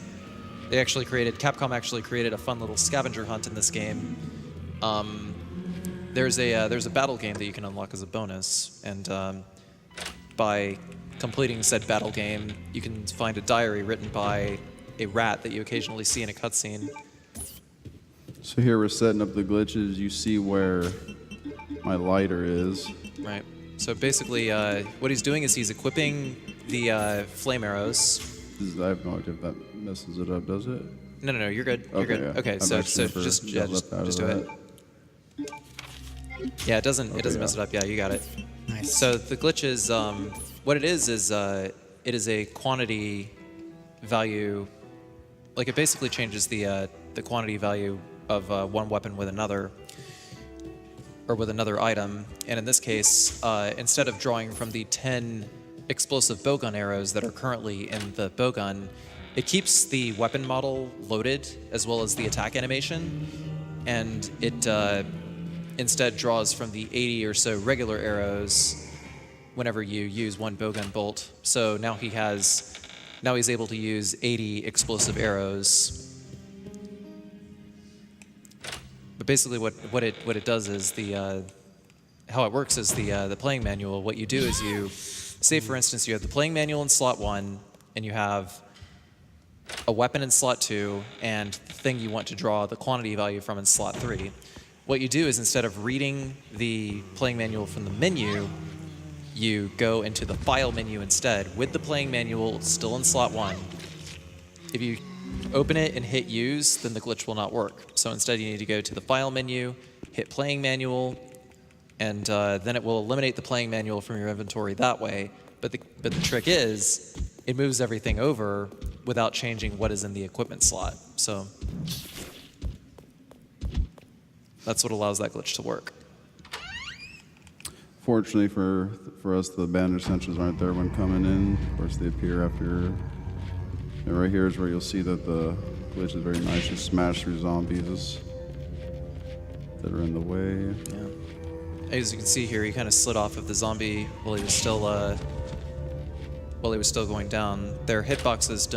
Capcom actually created a fun little scavenger hunt in this game. There's a battle game that you can unlock as a bonus, and by completing said battle game, you can find a diary written by a rat that you occasionally see in a cutscene. So here we're setting up the glitches. You see where my lighter is. Right. So basically, what he's doing is he's equipping the flame arrows. I have no idea if that messes it up, does it? No, you're good. You're good. Yeah. Okay, I've so actually never just got left out of do it. that. Yeah, it doesn't Okay, mess it yeah. up. Yeah, you got it. Nice. So the glitch is what it is it is a quantity value. Like it basically changes the quantity value of one weapon with another, or with another item. And in this case, instead of drawing from the 10 explosive bowgun arrows that are currently in the bowgun, it keeps the weapon model loaded as well as the attack animation, and it instead draws from the 80 or so regular arrows whenever you use one bowgun bolt. So now he's able to use 80 explosive arrows. But basically what it does is how it works is the playing manual. What you do is you say, for instance, you have the playing manual in slot 1, and you have a weapon in slot 2, and the thing you want to draw the quantity value from in slot 3. What you do is, instead of reading the playing manual from the menu, you go into the file menu instead with the playing manual still in slot 1. If you open it and hit use, then the glitch will not work. So instead you need to go to the file menu, hit playing manual, and then it will eliminate the playing manual from your inventory that way. But the trick is, it moves everything over without changing what is in the equipment slot. So that's what allows that glitch to work. Fortunately for us, the bandage sensors aren't there when coming in. Of course, they appear after. And right here is where you'll see that the glitch is very nice. You smash through zombies that are in the way. Yeah. As you can see here, he kind of slid off of the zombie while he was still going down. Their hitboxes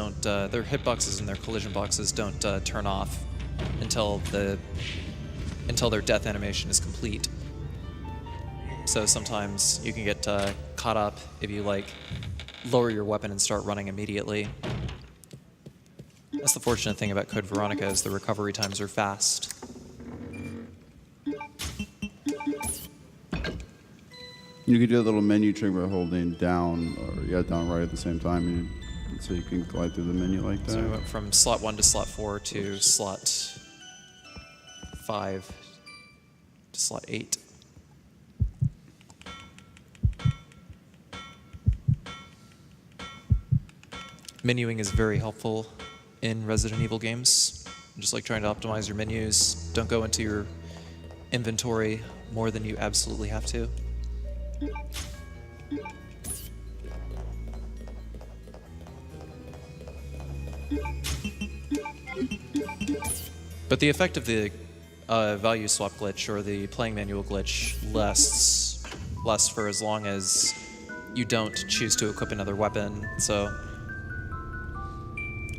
and their collision boxes don't turn off until their death animation is complete. So sometimes you can get caught up if you lower your weapon and start running immediately. That's the fortunate thing about Code Veronica, is the recovery times are fast. You could do a little menu trick by holding down, or down right at the same time, so you can glide through the menu like that. So we went from slot 1 to slot 4 to slot 5 to slot 8. Menuing is very helpful in Resident Evil games. Just like trying to optimize your menus. Don't go into your inventory more than you absolutely have to. But the effect of the value swap glitch or the playing manual glitch lasts for as long as you don't choose to equip another weapon. So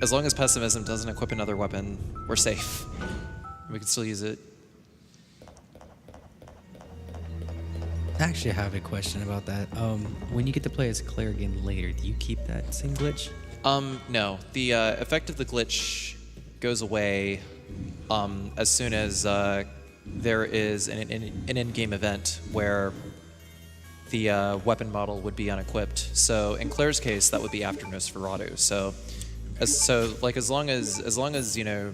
as long as Pessimism doesn't equip another weapon, we're safe. We can still use it. I actually have a question about that. When you get to play as Claire again later, do you keep that same glitch? No. The effect of the glitch goes away as soon as there is an in-game event where the weapon model would be unequipped. So in Claire's case, that would be after Nosferatu. So as long as you know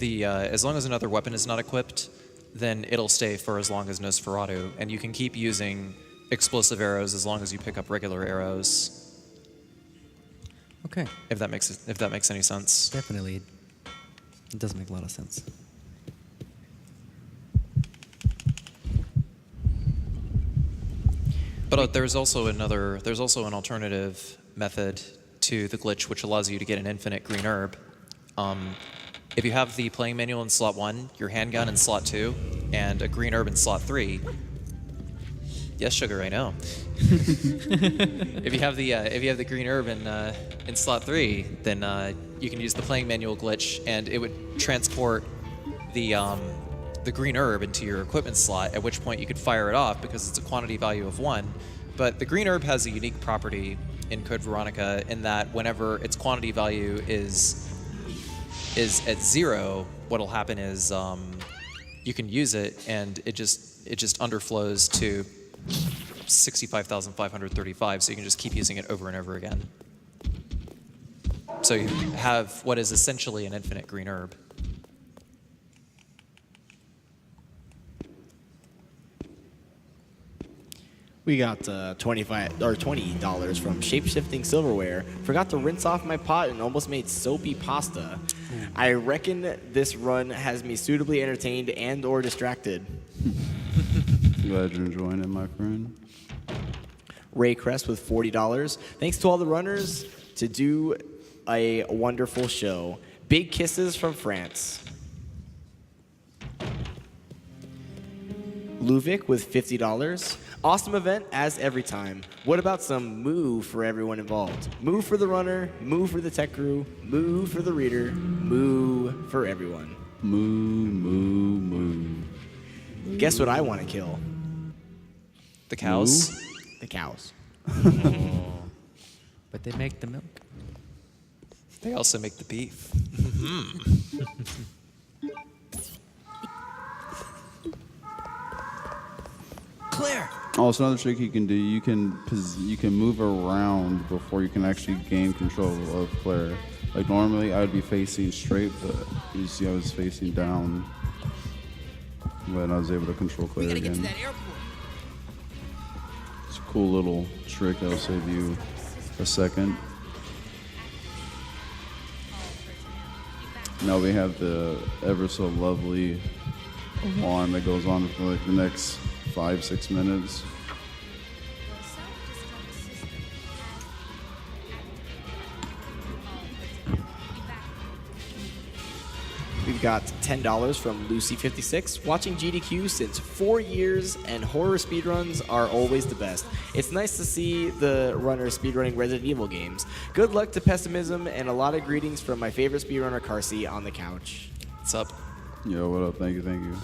as long as another weapon is not equipped, then it'll stay for as long as Nosferatu, and you can keep using explosive arrows as long as you pick up regular arrows. Okay. If that makes any sense. Definitely. It does make a lot of sense. But there's also an alternative method to the glitch, which allows you to get an infinite green herb. If you have the playing manual in slot 1, your handgun in slot 2, and a green herb in slot 3. Yes, sugar, I know. If you have the green herb in slot 3, then you can use the playing manual glitch, and it would transport the green herb into your equipment slot. At which point you could fire it off because it's a quantity value of 1. But the green herb has a unique property in Code Veronica in that whenever its quantity value is is at 0, what'll happen is you can use it and it just underflows to 65,535, so you can just keep using it over and over again. So you have what is essentially an infinite green herb. We got $20 from Shape-Shifting Silverware. Forgot to rinse off my pot and almost made soapy pasta. I reckon this run has me suitably entertained and or distracted. Glad you're enjoying it, my friend. Ray Crest with $40. Thanks to all the runners to do a wonderful show. Big kisses from France. Luvic with $50. Awesome event as every time. What about some moo for everyone involved? Moo for the runner, moo for the tech crew, moo for the reader, moo for everyone. Moo, moo, moo. Guess what I want to kill? The cows. Moo? The cows. But they make the milk. They also make the beef. Claire. Also, another trick you can do, you can move around before you can actually gain control of Claire. Like normally, I would be facing straight, but you see I was facing down when I was able to control Claire again. Get to that airport. It's a cool little trick that'll save you a second. Now we have the ever so lovely alarm that goes on for like the next 5-6 minutes. We've got $10 from Lucy56. Watching GDQ since 4 years, and horror speedruns are always the best. It's nice to see the runners speedrunning Resident Evil games. Good luck to Pessimism, and a lot of greetings from my favorite speedrunner, Carsey, on the couch. What's up? Yo, what up? Thank you, thank you.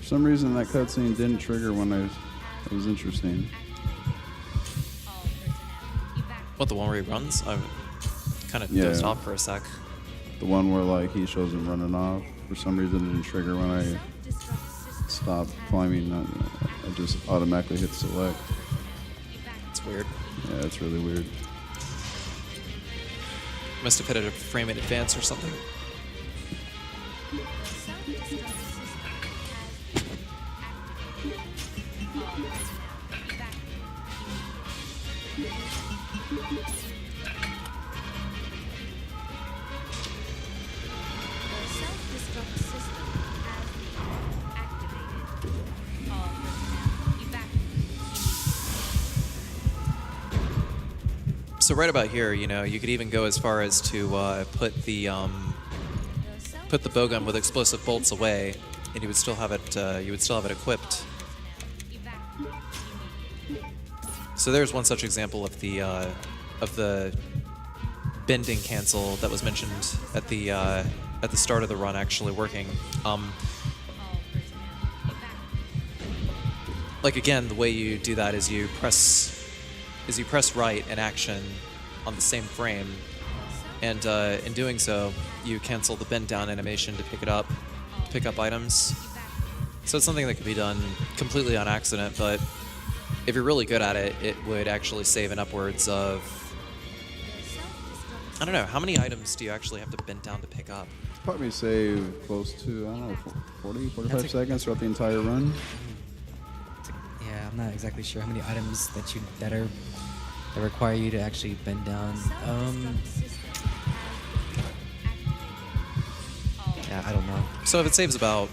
For some reason, that cutscene didn't trigger when it was interesting. What, the one where he runs? I kind of Yeah. dozed off for a sec. The one where like he shows him running off. For some reason, it didn't trigger when I stopped climbing. I just automatically hit select. It's weird. Yeah, it's really weird. Must have hit it a frame in advance or something. So right about here, you know, you could even go as far as to put the bowgun with explosive bolts away, and you would still have it. You would still have it equipped. So there's one such example of the bending cancel that was mentioned at the start of the run actually working. Like again, the way you do that is you press right in action on the same frame, and in doing so, you cancel the bend down animation to pick up items. So it's something that can be done completely on accident, but if you're really good at it, it would actually save an upwards of, I don't know, how many items do you actually have to bend down to pick up? Probably save close to, I don't know, 40, 45 That's a- seconds throughout the entire run. Yeah, I'm not exactly sure how many items that require you to actually bend down. Yeah, I don't know. So if it saves about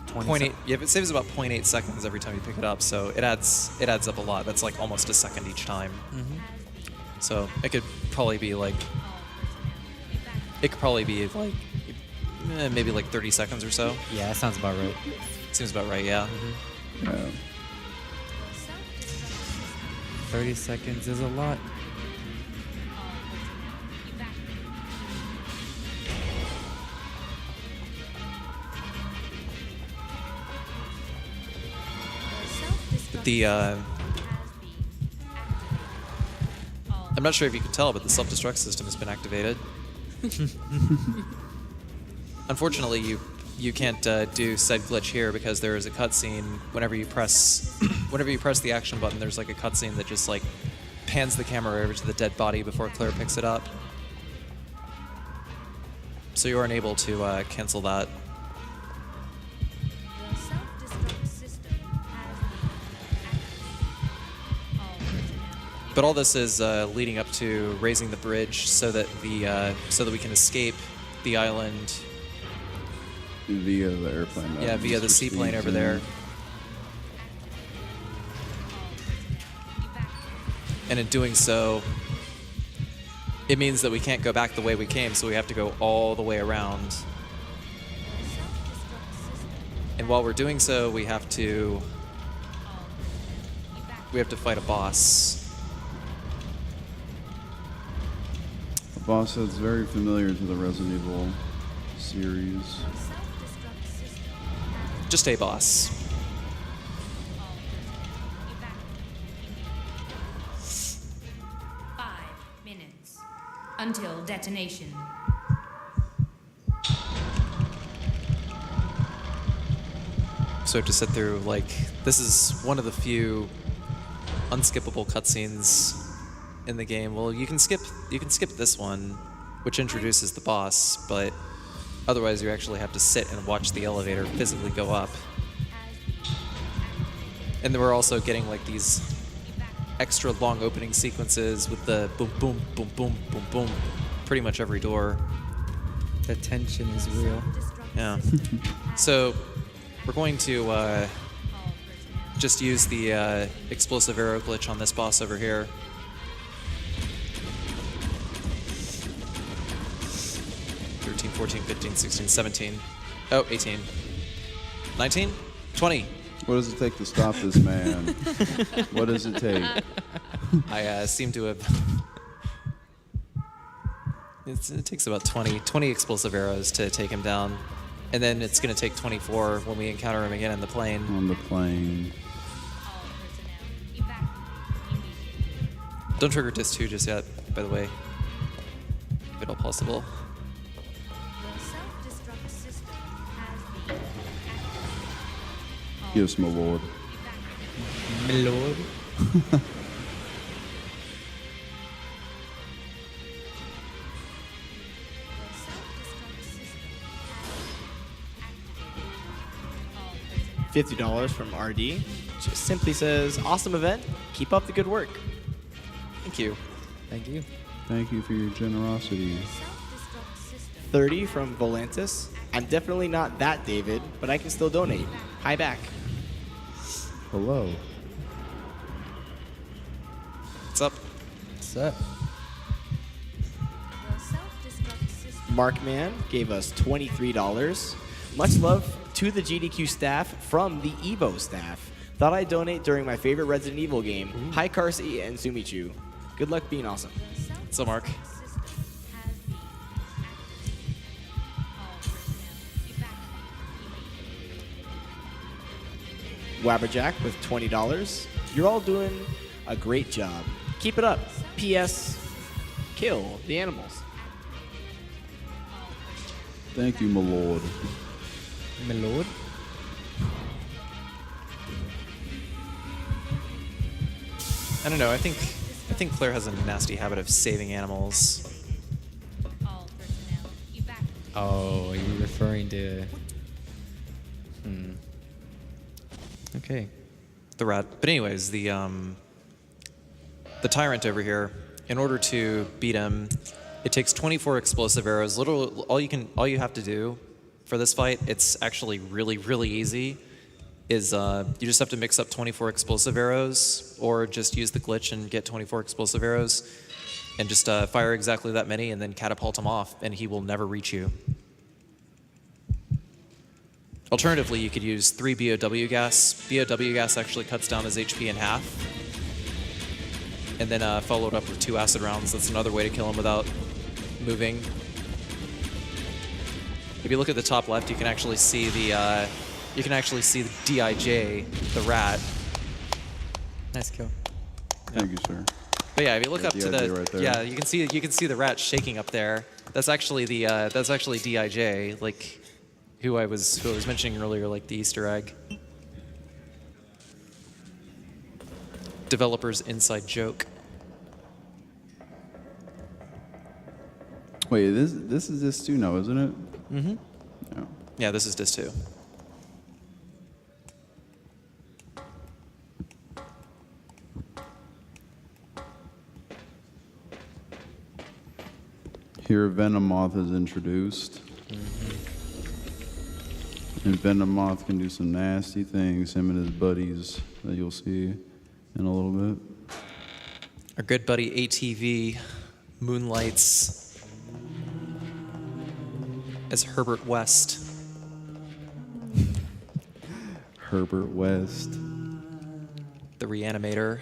20 if it saves about 0.8 seconds every time you pick it up, so it adds up a lot. That's like almost a second each time. So it could probably be like maybe like 30 seconds or so. Yeah, that sounds about right. Seems about right, yeah. Yeah. 30 seconds is a lot. The I'm not sure if you can tell, but the self-destruct system has been activated. Unfortunately, you can't do said glitch here because there is a cutscene whenever you press the action button. There's like a cutscene that just like pans the camera over to the dead body before Claire picks it up. So you are unable to cancel that. The self-destruct system has all personnel. But all this is leading up to raising the bridge so that we can escape the island. Via the airplane. Yeah, via the seaplane over there. And in doing so, it means that we can't go back the way we came, so we have to go all the way around. And while we're doing so, we have to fight a boss. A boss that's very familiar to the Resident Evil series. Self-destruct system has Just a boss. 5 minutes until detonation. So we have to sit through, like, this is one of the few unskippable cutscenes in the game. Well, you can skip this one, which introduces the boss, but otherwise you actually have to sit and watch the elevator physically go up. And then we're also getting like these extra long opening sequences with the boom, boom, boom, boom, boom, boom, pretty much every door. The tension is real. Yeah. So we're going to just use the explosive arrow glitch on this boss over here. (13, 14, 15, 16, 17. Oh, 18. 19? 20. What does it take to stop this man? What does it take? I seem to have... it takes about 20 explosive arrows to take him down. And then it's going to take 24 when we encounter him again in the plane. On the plane. All personnel evacuate immediately. Don't trigger disc 2 just yet, by the way. If at all possible. The self-destruct system has been activated. Yes, my lord. My lord. The self-destruct system has activated. All personnel $50 from RD. Just simply says, awesome event. Keep up the good work. Thank you. Thank you. Thank you for your generosity. self-destruct system 30 from Volantis. I'm definitely not that David, but I can still donate. Hi back. Hello. What's up? What's up? The self-destruct system Markman gave us $23. Much love to the GDQ staff from the Evo staff. Thought I'd donate during my favorite Resident Evil game. Hi, Carsey and Sumichu. Good luck being awesome. So, Mark. system has been activated. All personnel evacuate. Wabberjack with $20. You're all doing a great job. Keep it up. P.S. Kill the animals. Thank you, my lord. My lord. I don't know. I think Claire has a nasty habit of saving animals. All personnel evacuate. Oh, are you referring to... Okay. The rat. But anyways, the tyrant over here. In order to beat him, it takes 24 explosive arrows. Literally, all you have to do for this fight, it's actually really easy. Is you just have to mix up 24 explosive arrows, or just use the glitch and get 24 explosive arrows, and just fire exactly that many, and then catapult him off, and he will never reach you. Alternatively, you could use 3 BOW gas. BOW gas actually cuts down his HP in half, and then follow it up with 2 acid rounds. That's another way to kill him without moving. If you look at the top left, you can actually see the DIJ, the rat. Nice kill. Thank you, sir. But yeah, if you look up to DIJ the right there. yeah, you can see the rat shaking up there. That's actually DIJ, like who I was mentioning earlier, like the Easter egg. Developer's inside joke. Wait, this is this too now, isn't it? Mm-hmm. Yeah. Yeah, this is Dis 2. Here, Venomoth is introduced. And Venomoth can do some nasty things, him and his buddies that you'll see in a little bit. Our good buddy ATV moonlights as Herbert West. Herbert West. The Reanimator.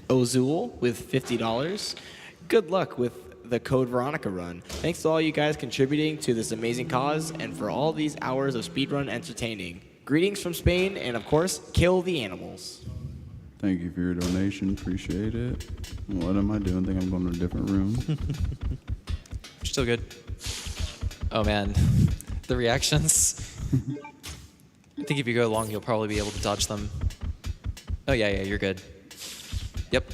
Ozul with $50. Good luck with the Code Veronica run. Thanks to all you guys contributing to this amazing cause and for all these hours of speedrun entertaining. Greetings from Spain, and of course, kill the animals. Thank you for your donation. Appreciate it. What am I doing? Think I'm going to a different room. Still good. Oh man, the reactions. I think if you go long, you'll probably be able to dodge them. Oh yeah, you're good. Yep.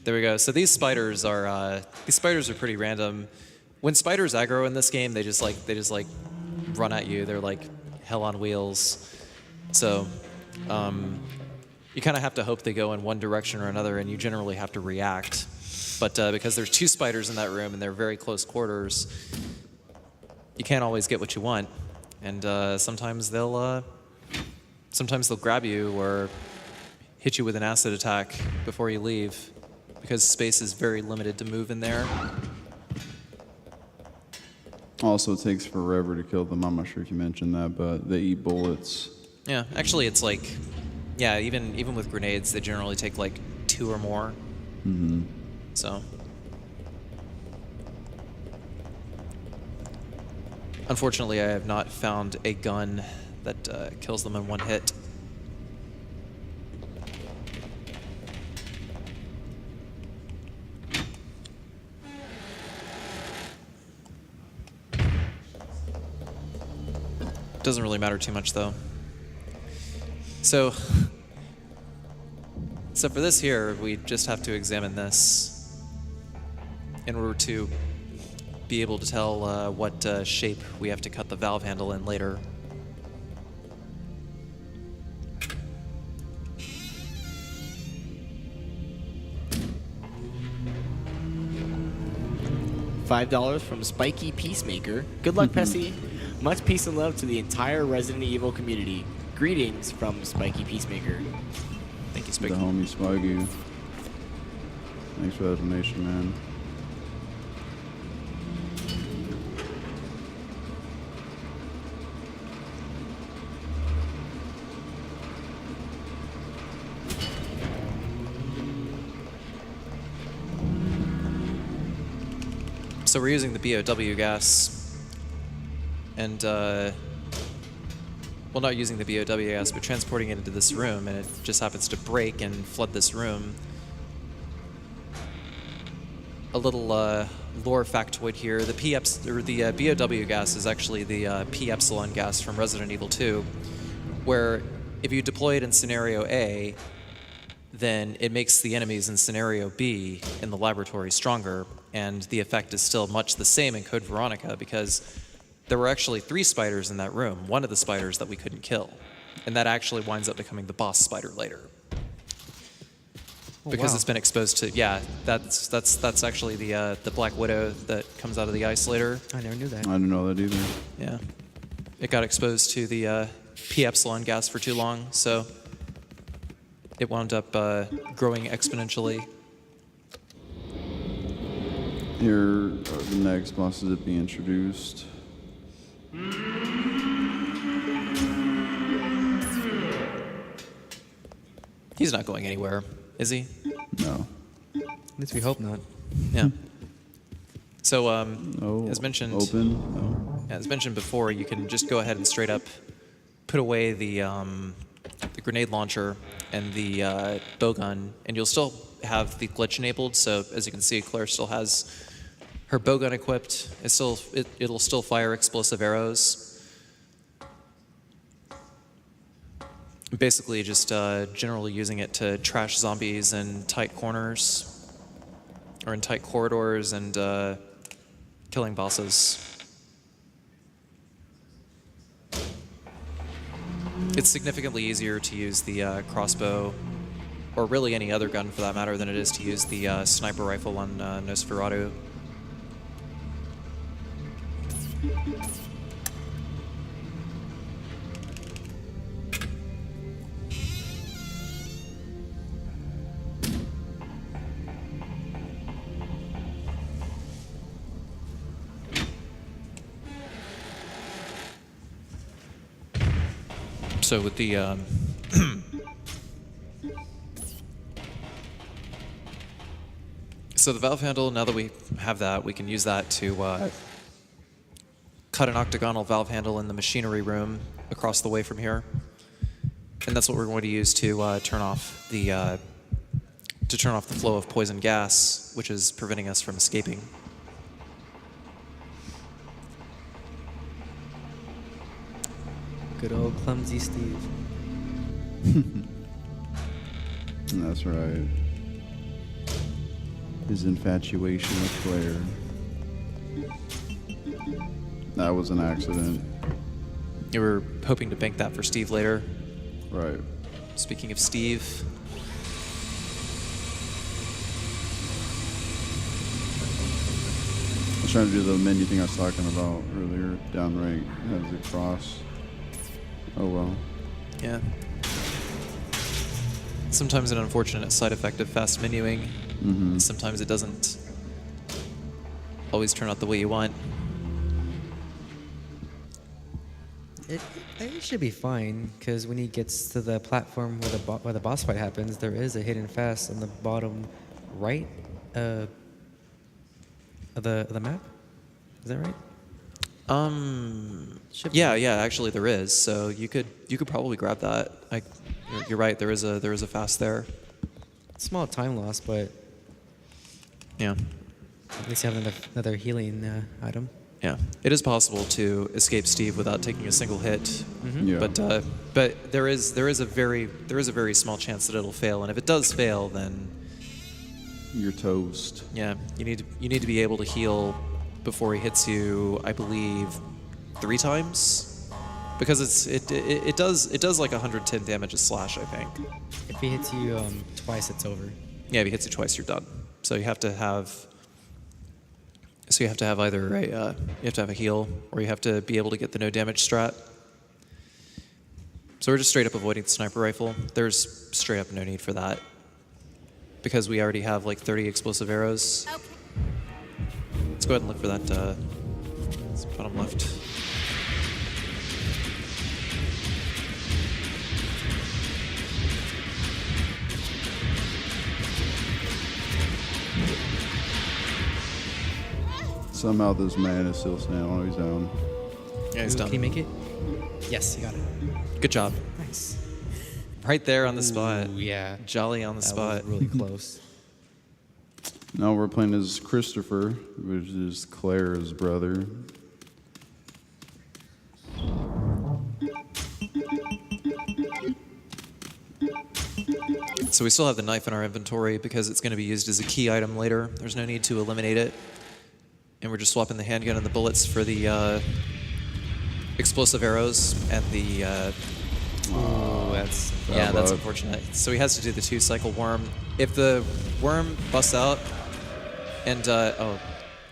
There we go. So these spiders are pretty random. When spiders aggro in this game, they just like run at you. They're like hell on wheels. So you kind of have to hope they go in one direction or another, and you generally have to react. But because there's two spiders in that room and they're very close quarters, you can't always get what you want. And sometimes they'll grab you or hit you with an acid attack before you leave, because space is very limited to move in there. Also, it takes forever to kill them. I'm not sure if you mentioned that, but they eat bullets. Yeah, actually, it's like, yeah, even with grenades, they generally take like 2 or more. Mm-hmm. So, unfortunately, I have not found a gun that kills them in one hit. Doesn't really matter too much, though. So for this here, we just have to examine this in order to be able to tell what shape we have to cut the valve handle in later. $5 from Spiky Peacemaker. Good luck, Pessy. Much peace and love to the entire Resident Evil community. Greetings from Spiky Peacemaker. Thank you, The Spiky. homie Swaggy. Thanks for that donation, man. So we're using the BOW gas, and well, not using the BOW gas, but transporting it into this room, and it just happens to break and flood this room. A little lore factoid here: the BOW gas is actually the P epsilon gas from Resident Evil 2, where if you deploy it in scenario A, then it makes the enemies in scenario B in the laboratory stronger, and the effect is still much the same in Code Veronica, because there were actually 3 spiders in that room, one of the spiders that we couldn't kill, and that actually winds up becoming the boss spider later. Because it's been exposed to, yeah, that's actually the Black Widow that comes out of the isolator. I never knew that. I didn't know that either. Yeah. It got exposed to the P epsilon gas for too long, so it wound up growing exponentially. Here are the next bosses that being introduced. He's not going anywhere, is he? No. At least we hope not. Yeah. So, Oh, as mentioned, open. No. as mentioned before, you can just go ahead and straight up put away the grenade launcher and the bowgun, and you'll still have the glitch enabled. So as you can see, Claire still has her bowgun equipped. It'll still fire explosive arrows. Basically, just generally using it to trash zombies in tight corners or in tight corridors and killing bosses. It's significantly easier to use the crossbow, or really any other gun for that matter, than it is to use the sniper rifle on Nosferatu. So with the so the valve handle, now that we have that, we can use that to cut an octagonal valve handle in the machinery room across the way from here, and that's what we're going to use to turn off the flow of poison gas, which is preventing us from escaping. Good old clumsy Steve. That's right. His infatuation with Claire. That was an accident. You were hoping to bank that for Steve later. Right. Speaking of Steve, I was trying to do the menu thing I was talking about earlier. Downright has it cross. Oh well. yeah. Sometimes an unfortunate side effect of fast menuing. Sometimes it doesn't always turn out the way you want. It should be fine, because when he gets to the platform where the boss fight happens, there is a hidden fast on the bottom right of the map. Is that right? Should be. Yeah, actually there is. So you could probably grab that. You're right. There is a fast there. Small time loss, but Yeah, at least you have another healing item. yeah. It is possible to escape Steve without taking a single hit. Yeah. But there is a very small chance that it'll fail. And if it does fail, then You're toast. yeah, you need to be able to heal before he hits you, I believe, 3 times, because it does like 110 damage a slash, I think. If he hits you twice, it's over. Yeah, if he hits you twice, you're done. So you have to have either a heal, or you have to be able to get the no damage strat. So we're just straight up avoiding the sniper rifle. There's straight up no need for that, because we already have like 30 explosive arrows. Okay. Let's go ahead and look for that bottom left. Somehow this man is still standing on his own. Yeah, he's Ooh, done. Can you make it? Yes, you got it. Good job. Nice. Right there on the spot. Ooh, yeah. Jolly on the That spot. was really close. Now we're playing as Christopher, which is Claire's brother. So we still have the knife in our inventory because it's going to be used as a key item later. There's no need to eliminate it. And we're just swapping the handgun and the bullets for the explosive arrows and the... Ooh, that's yeah, that's luck. unfortunate. So he has to do the 2-cycle worm. If the worm busts out and...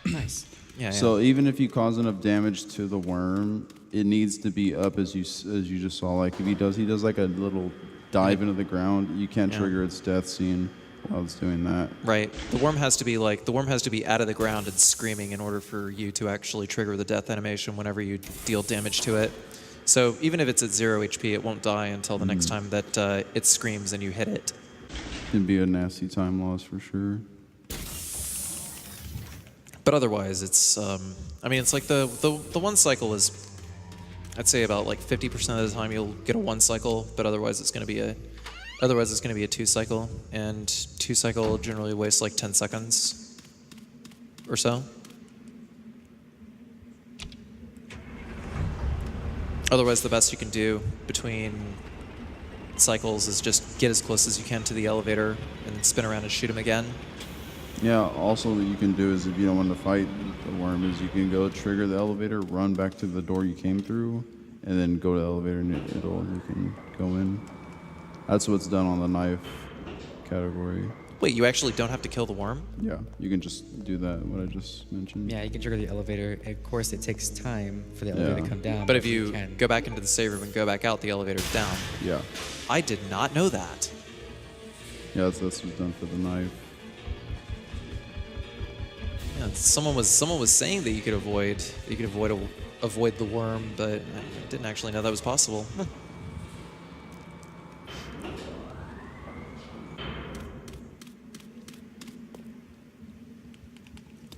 nice. yeah. So even if you cause enough damage to the worm, it needs to be up as you just saw. Like if he does like a little dive into the ground, you can't Yeah. trigger its death scene while it's doing that. Right. The worm has to be out of the ground and screaming in order for you to actually trigger the death animation whenever you deal damage to it. So even if it's at 0 HP, it won't die until the next time that it screams and you hit it. Can be a nasty time loss for sure. But otherwise, it's I mean, it's like the one cycle is, I'd say about like 50% of the time you'll get a one cycle, but otherwise it's going to be a two cycle, and two cycle generally wastes like 10 seconds or so. Otherwise, the best you can do between cycles is just get as close as you can to the elevator and then spin around and shoot him again. Yeah, also what you can do is if you don't want to fight the worm is you can go trigger the elevator, run back to the door you came through, and then go to the elevator and you can go in. That's what's done on the knife category. Wait, you actually don't have to kill the worm? Yeah, you can just do that, what I just mentioned. Yeah, you can trigger the elevator. Of course, it takes time for the elevator to come down. But if you can. go back into the save room and go back out, the elevator's down. Yeah. I did not know that. Yeah, that's what's done for the knife. Yeah, someone was saying that you could avoid the worm, but I didn't actually know that was possible. Huh.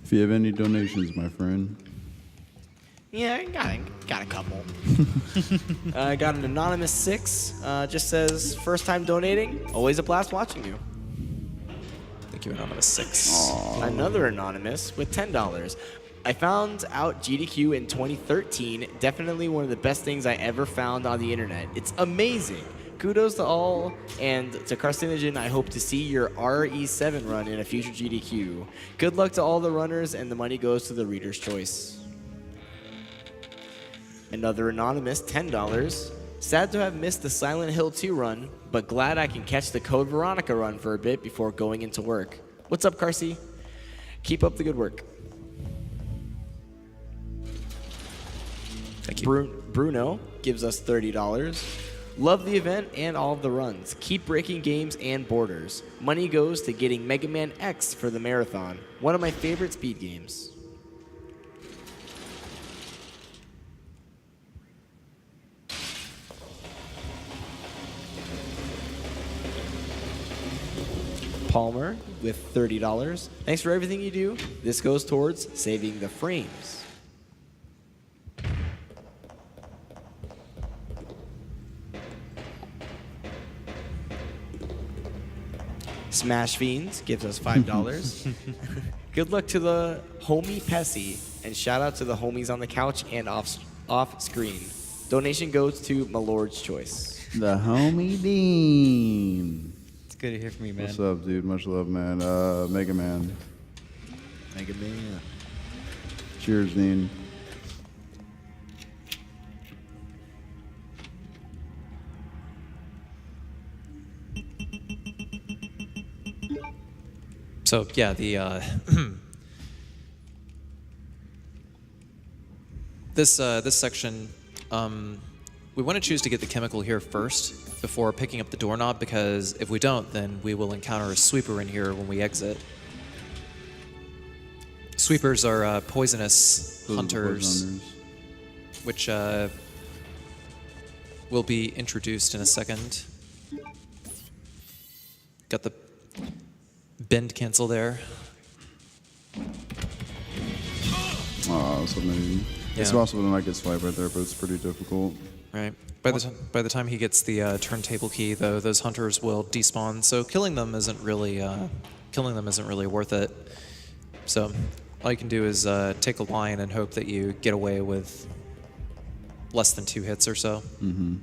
If you have any donations, my friend. Yeah, I got a couple. I got an anonymous 6. Just says, first time donating, always a blast watching you. Thank you, Anonymous 6. Another anonymous with $10. I found out GDQ in 2013. Definitely one of the best things I ever found on the internet. It's amazing. Kudos to all, and to Carcinogen, I hope to see your RE7 run in a future GDQ. Good luck to all the runners, and the money goes to the reader's choice. Another anonymous, $10. Sad to have missed the Silent Hill 2 run, but glad I can catch the Code Veronica run for a bit before going into work. What's up, Carcy? Keep up the good work. Thank you. Bruno gives us $30. Love the event and all of the runs. Keep breaking games and borders. Money goes to getting Mega Man X for the marathon. One of my favorite speed games. Palmer with $30. Thanks for everything you do. This goes towards saving the frames. Smash Fiends gives us $5. Good luck to the homie Pessy, and shout out to the homies on the couch and off screen. Donation goes to my Lord's Choice. The homie Dean. It's good to hear from you, man. What's up, dude? Much love, man. Mega Man. Mega Man. Cheers, Dean. So yeah, the this section, we want to choose to get the chemical here first before picking up the doorknob, because if we don't, then we will encounter a sweeper in here when we exit. Sweepers are poisonous hunters, which will be introduced in a second. Got the bend cancel there. So maybe it's Yeah. possible to not get swiped right there, but it's pretty difficult. Right. By the time he gets the turntable key, though, those hunters will despawn. So killing them isn't really worth it. So all you can do is take a line and hope that you get away with less than 2 hits or so. Mm-hmm.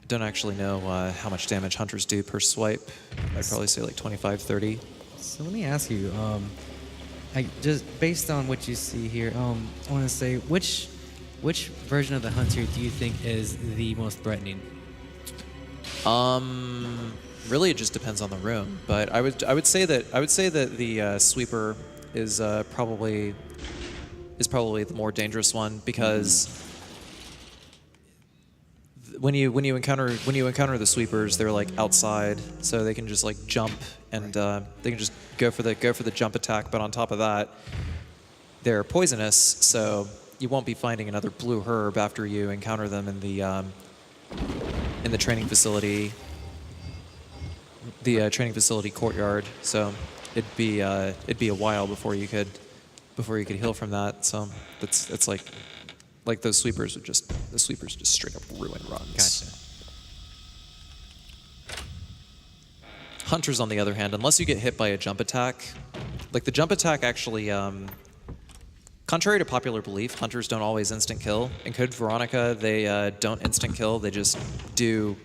I don't actually know how much damage hunters do per swipe. I'd probably say like 25, 30. So let me ask you, I just based on what you see here, I want to say which version of the hunter do you think is the most threatening? Really, it just depends on the room. But I would say that the sweeper is probably the more dangerous one, because when you encounter the sweepers, they're like outside, so they can just like jump and they can just go for the jump attack. But on top of that, they're poisonous, so you won't be finding another blue herb after you encounter them in the training facility, training facility courtyard. So it'd be a while before you could before you could heal from that. So it's like those sweepers would just straight up ruin runs. Gotcha. Hunters, on the other hand, unless you get hit by a jump attack, like the jump attack actually, contrary to popular belief, hunters don't always instant kill. In Code Veronica, they don't instant kill. They just do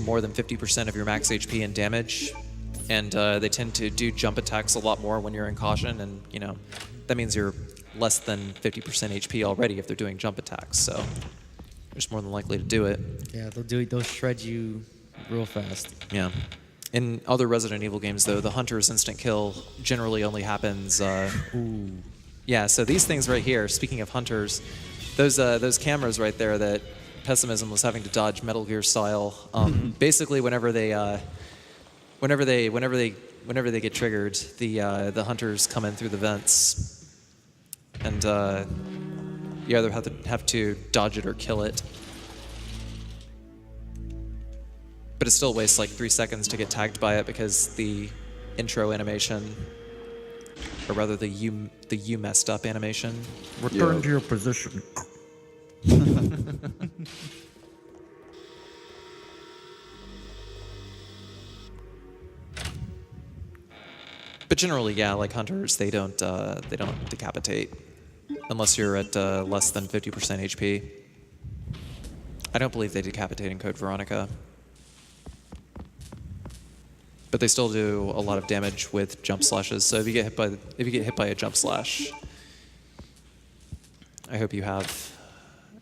more than 50% of your max HP and damage, and they tend to do jump attacks a lot more when you're in caution, and you know that means you're less than 50% HP already if they're doing jump attacks. So they're just more than likely to do it. Yeah, they'll shred you real fast. Yeah. In other Resident Evil games, though, the hunter's instant kill generally only happens. Ooh. Yeah, so these things right here. Speaking of hunters, those cameras right there that Pessimism was having to dodge Metal Gear style. Basically, whenever they get triggered, the hunters come in through the vents, and you either have to dodge it or kill it. But it still wastes like 3 seconds to get tagged by it because the intro animation, or rather the you messed up animation. Return to your position. But generally, yeah, like hunters, they don't decapitate unless you're at less than 50% HP. I don't believe they decapitate in Code Veronica. But they still do a lot of damage with jump slashes. So if you get hit by a jump slash, I hope you have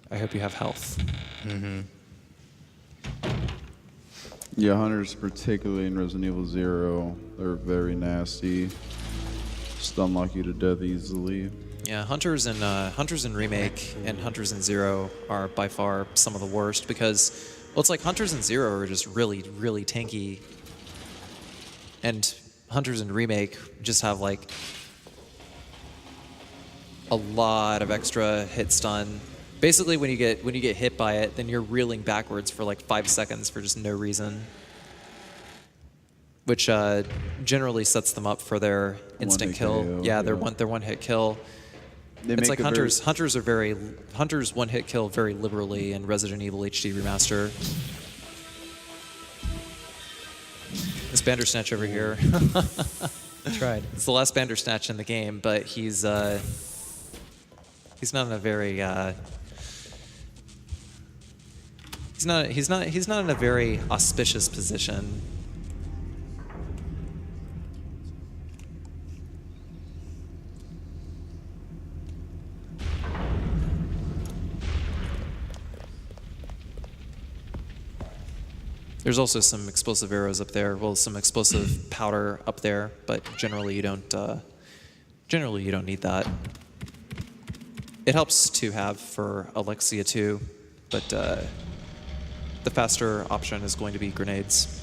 health. Mm-hmm. Yeah, hunters, particularly in Resident Evil 0, they're very nasty. Stun lock you to death easily. Yeah, hunters in Remake and hunters in 0 are by far some of the worst because, well, it's like hunters in 0 are just really, really tanky. And hunters in Remake just have like a lot of extra hit stun. Basically, when you get hit by it, then you're reeling backwards for like 5 seconds for just no reason, which generally sets them up for their instant kill. KO, Yeah, their one hit kill. It's like hunters one hit kill very liberally in Resident Evil HD Remaster. This Bandersnatch over here. I tried. It's the last Bandersnatch in the game, but he's not in a very he's not in a very auspicious position. There's also some explosive arrows up there. Well, some explosive powder up there, but generally you don't need that. It helps to have for Alexia too, but the faster option is going to be grenades.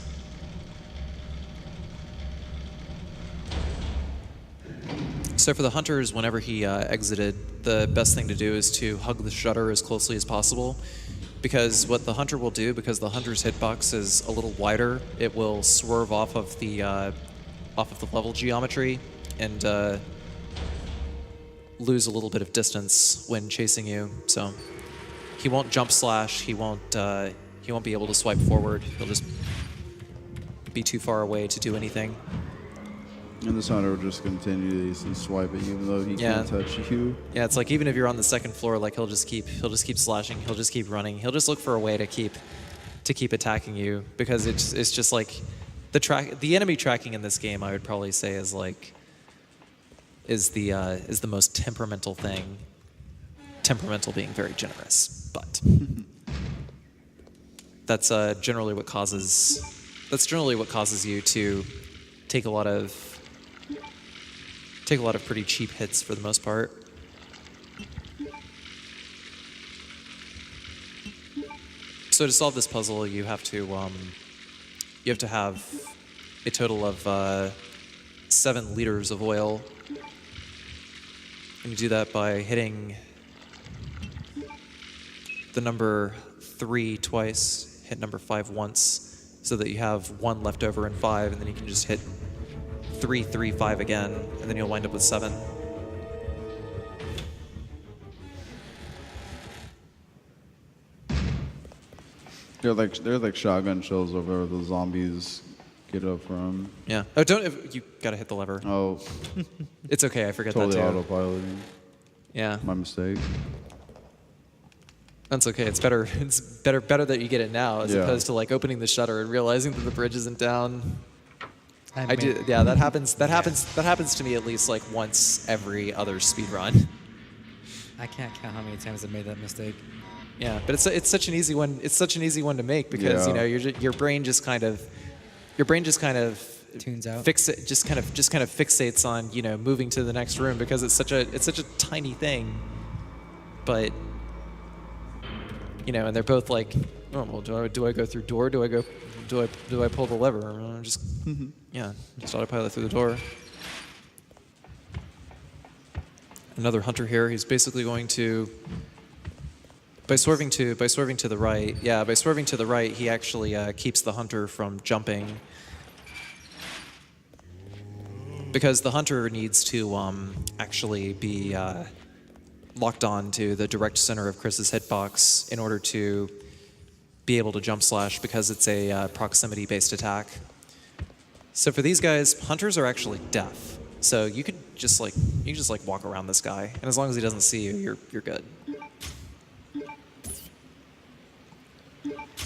So for the hunters, whenever he exited, the best thing to do is to hug the shutter as closely as possible. Because what the hunter will do, because the hunter's hitbox is a little wider, it will swerve off of the level geometry and lose a little bit of distance when chasing you. So he won't jump slash. He won't be able to swipe forward. He'll just be too far away to do anything. And this hunter will just continuously swipe it even though he can't touch you. Yeah, it's like even if you're on the second floor, like he'll just keep slashing, he'll just keep running, he'll just look for a way to keep attacking you because it's just like the enemy tracking in this game, I would probably say is the most temperamental thing. Temperamental being very generous, but that's generally what causes you to take a lot of pretty cheap hits for the most part. So to solve this puzzle, you have to have a total of 7 liters of oil, and you do that by hitting the number 3 twice, hit number 5 once, so that you have 1 left over in 5, and then you can just hit 3, 3, 5 again, and then you'll wind up with 7. They're like shotgun shells over where the zombies get up from. Yeah. Oh, you gotta hit the lever. Oh, It's okay. I forget totally that too. autopiloting. Yeah. My mistake. That's okay. It's better. It's better that you get it now as Yeah. opposed to like opening the shutter and realizing that the bridge isn't down. I mean, do. Yeah, that happens. That happens to me at least like once every other speed run. I can't count how many times I made that mistake. Yeah, but it's such an easy one. It's such an easy one to make because Yeah. your brain just kind of Tunes out. just kind of fixates on moving to the next room because it's such a tiny thing, but and they're both like, oh well, do I go through door? Do I pull the lever? Just just autopilot through the door. Another hunter here. He's basically going to. By swerving to the right, by swerving to the right, he actually keeps the hunter from jumping. Because the hunter needs to actually be locked on to the direct center of Chris's hitbox in order to be able to jump slash because it's a proximity-based attack. So for these guys, hunters are actually deaf. So you could just walk around this guy, and as long as he doesn't see you, you're good.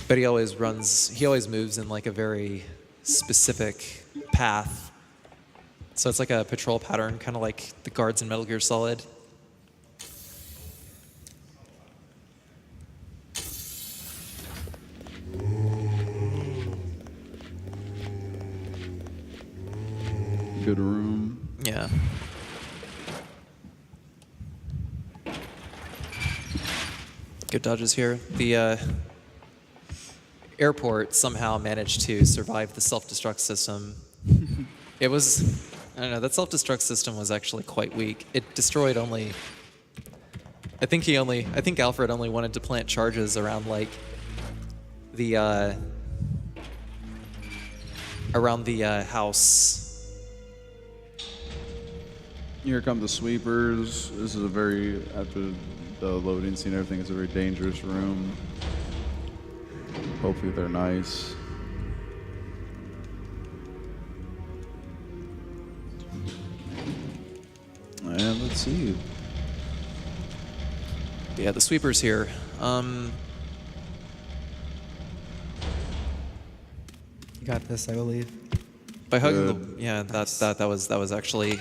But he always moves in like a very specific path. So it's like a patrol pattern, kind of like the guards in Metal Gear Solid. Good room. Yeah. Good dodges here. The airport somehow managed to survive the self-destruct system. It was, I don't know, that self-destruct system was actually quite weak. It destroyed only, I think Alfred only wanted to plant charges around like the, house. Here come the sweepers. This is after the loading scene, everything is a very dangerous room. Hopefully they're nice. And let's see. Yeah, the sweepers here. You got this, I believe. By hugging Good. that was actually.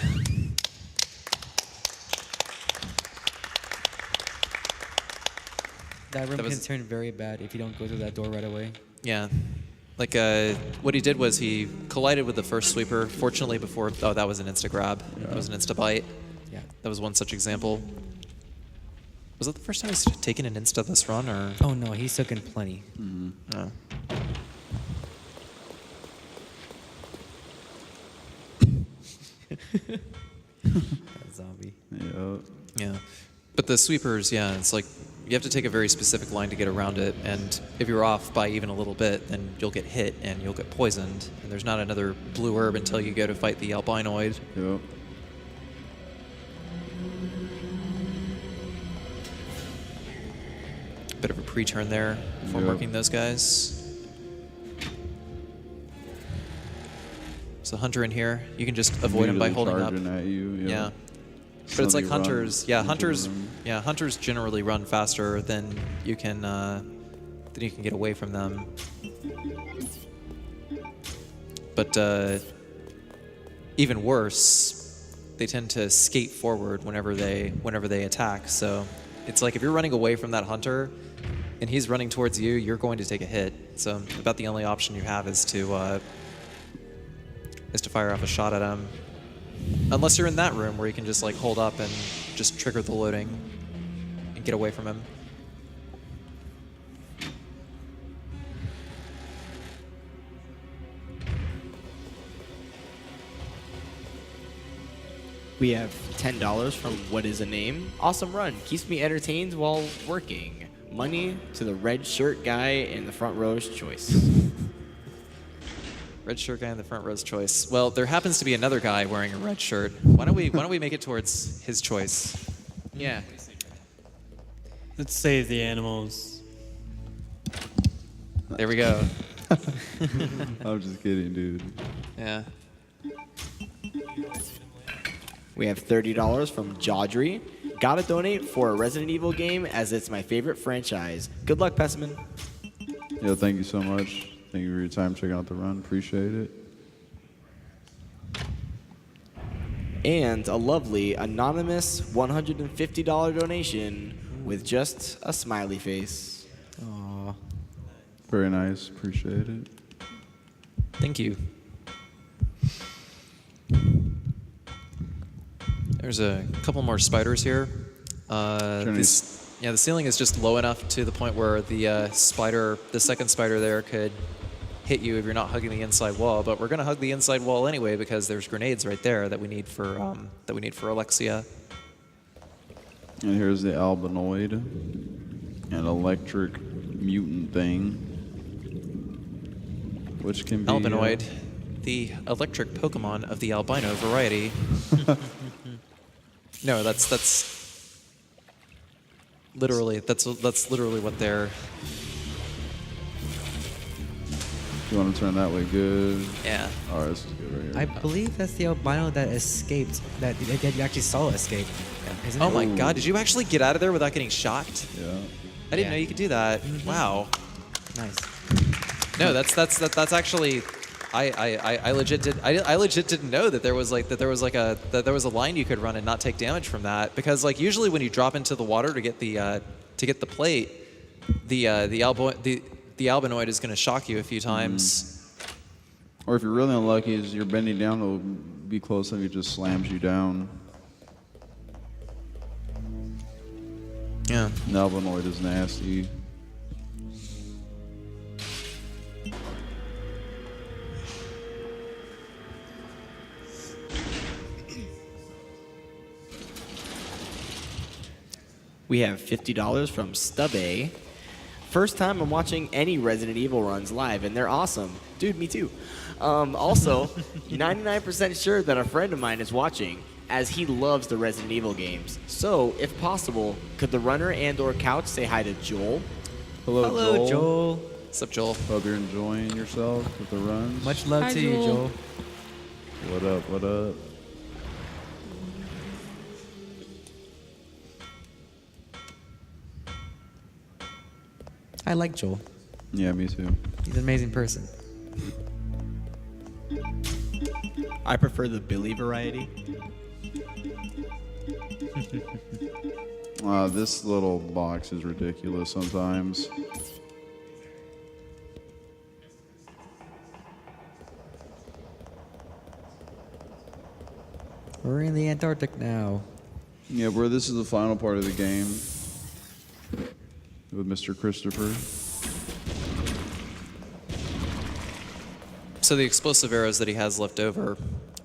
That room That can was- turn very bad if you don't go through that door right away. Yeah. Like, what he did was he collided with the first sweeper. Fortunately, that was an insta grab. That was an insta bite. Yeah. That was one such example. Was that the first time he's taken an insta this run, or? Oh no, he's taken plenty. No. That zombie. Yeah. Yeah. But the sweepers, it's like you have to take a very specific line to get around it, and if you're off by even a little bit, then you'll get hit and you'll get poisoned, and there's not another blue herb until you go to fight the albinoid. Yep. Bit of a pre-turn there before Yep. marking those guys. So hunter in here, you can just avoid him by Immediately holding up. charging at you. Yeah. So But it's then like you run hunters. into the room. Hunters generally run faster than you can get away from them. But even worse, they tend to skate forward whenever they attack. So it's like if you're running away from that hunter and he's running towards you, you're going to take a hit. So about the only option you have is to fire off a shot at him. Unless you're in that room where you can just like hold up and just trigger the loading and get away from him. We have $10 from What Is a Name? Awesome run. Keeps me entertained while working. Money to the red shirt guy in the front row's choice. Red shirt guy in the front row's choice. Well, there happens to be another guy wearing a red shirt. Why don't we make it towards his choice? Yeah. Let's save the animals. There we go. I'm just kidding, dude. Yeah. We have $30 from Jawdry. Gotta donate for a Resident Evil game as it's my favorite franchise. Good luck, Pessimism. Yeah, thank you so much. Thank you for your time checking out the run. Appreciate it. And a lovely anonymous $150 donation with just a smiley face. Aw. Very nice. Appreciate it. Thank you. There's a couple more spiders here. The ceiling is just low enough to the point where the second spider there could hit you if you're not hugging the inside wall. But we're gonna hug the inside wall anyway because there's grenades right there that we need for Alexia. And here's the albinoid, an electric mutant thing, which can be Albinoid, the electric Pokemon of the albino variety. No, that's literally what they're. You want to turn that way? Good. Yeah. All right, this is good right here. I believe that's the albino that escaped, that you actually saw escape. Isn't Oh it? my God! Did you actually get out of there without getting shocked? Yeah. I didn't Yeah. know you could do that. Wow. Nice. No, that's actually. I legit didn't know that there was a line you could run and not take damage from that, because like usually when you drop into the water to get the plate, the albinoid is going to shock you a few times. Or if you're really unlucky, as you're bending down, it'll be close enough, it just slams you down. Yeah. An albinoid is nasty. We have $50 from Stubby. First time I'm watching any Resident Evil runs live, and they're awesome. Dude, me too. Also, 99% sure that a friend of mine is watching, as he loves the Resident Evil games. So, if possible, could the runner and/or couch say hi to Joel? Hello, Joel. What's up, Joel? Hope you're enjoying yourself with the runs. Much love to you, Joel. What up? What up? I like Joel. Yeah, me too. He's an amazing person. I prefer the Billy variety. This little box is ridiculous sometimes. We're in the Antarctic now. Yeah, bro, this is the final part of the game with Mr. Christopher. So the explosive arrows that he has left over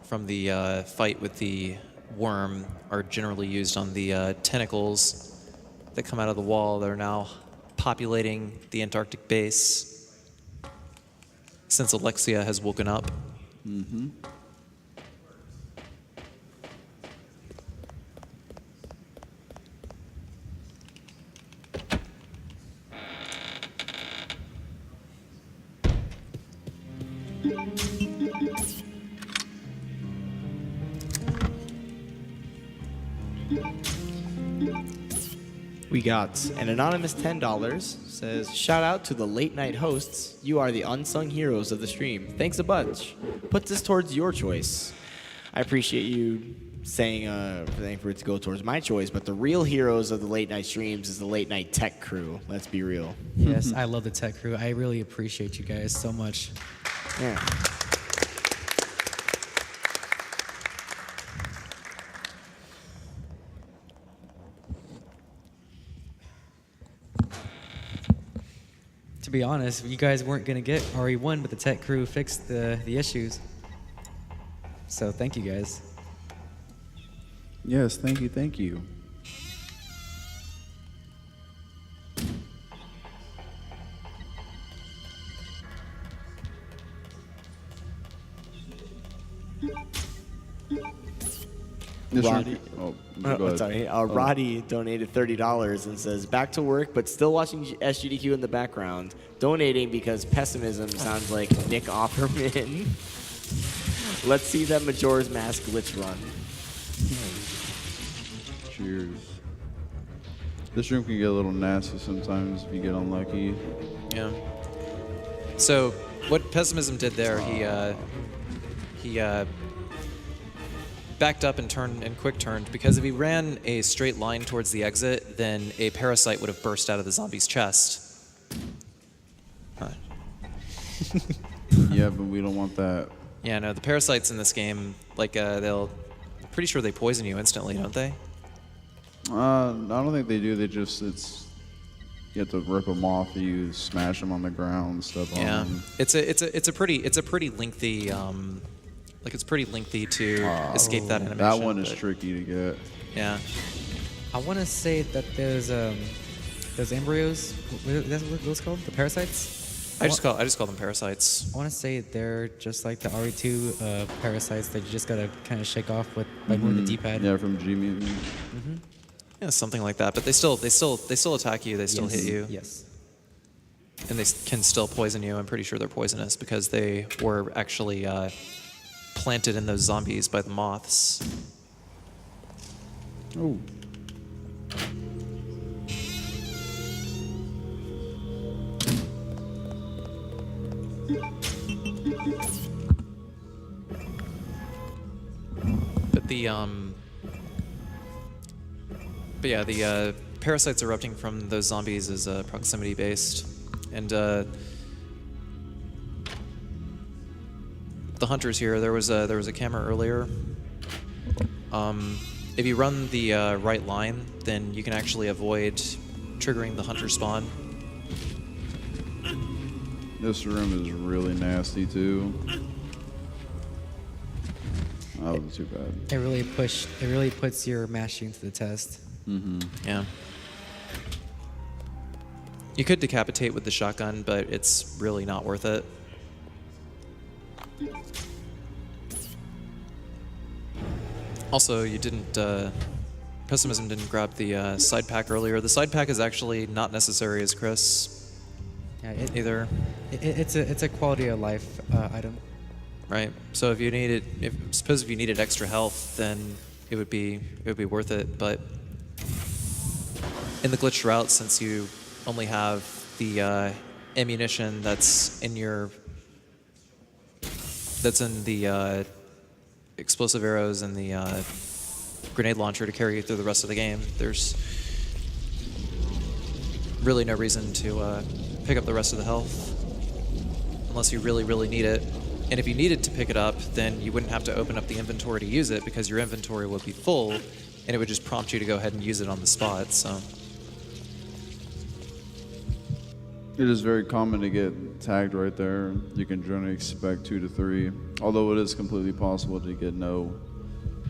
from the fight with the worm are generally used on the tentacles that come out of the wall that are now populating the Antarctic base since Alexia has woken up. Mm-hmm. We got an anonymous $10, says, shout out to the late night hosts. You are the unsung heroes of the stream. Thanks a bunch. Put this towards your choice. I appreciate you saying for it to go towards my choice, but the real heroes of the late night streams is the late night tech crew. Let's be real. Yes, I love the tech crew. I really appreciate you guys so much. Yeah. To be honest, you guys weren't going to get RE1, but the tech crew fixed the issues. So thank you guys. Yes, thank you, thank you. This Roddy. room- go ahead. Sorry. Roddy donated $30 and says, back to work, but still watching SGDQ in the background. Donating because Pessimism sounds like Nick Offerman. Let's see that Majora's Mask glitch run. Cheers. This room can get a little nasty sometimes if you get unlucky. Yeah. So what Pessimism did there, he backed up and turned and quick turned, because if he ran a straight line towards the exit, then a parasite would have burst out of the zombie's chest. Yeah, but we don't want that. Yeah, no, the parasites in this game, like I'm pretty sure they poison you instantly, don't they? I don't think they do. They just you have to rip them off. You smash them on the ground, stuff on Yeah, them. it's a pretty lengthy it's pretty lengthy to escape that animation. That one is but- tricky to get. Yeah. I want to say that there's those embryos. That's what those called? The parasites. I just call them parasites. I want to say they're just like the RE2 parasites that you just gotta kind of shake off with by moving the D-pad. Yeah, from G Mutant. Yeah, something like that. But they still attack you. They still hit you. Yes. And they can still poison you. I'm pretty sure they're poisonous because they were actually planted in those zombies by the moths. Oh. But yeah, the parasites erupting from those zombies is proximity based, and the hunters here. There was a camera earlier. If you run the right line, then you can actually avoid triggering the hunter spawn. This room is really nasty too. That wasn't too bad. It really puts your mashing to the test. Yeah. You could decapitate with the shotgun, but it's really not worth it. Also, you didn't. Pessimism didn't grab the side pack earlier. The side pack is actually not necessary as Chris Yeah, either, it's a quality of life item. right? So if you needed, suppose if you needed extra health, then it would be worth it. But in the glitched route, since you only have the ammunition that's in the explosive arrows and the grenade launcher to carry you through the rest of the game, there's really no reason to pick up the rest of the health unless you really, really need it. And if you needed to pick it up, then you wouldn't have to open up the inventory to use it, because your inventory would be full, and it would just prompt you to go ahead and use it on the spot. So It is very common to get tagged right there. You can generally expect 2 to 3, although it is completely possible to get no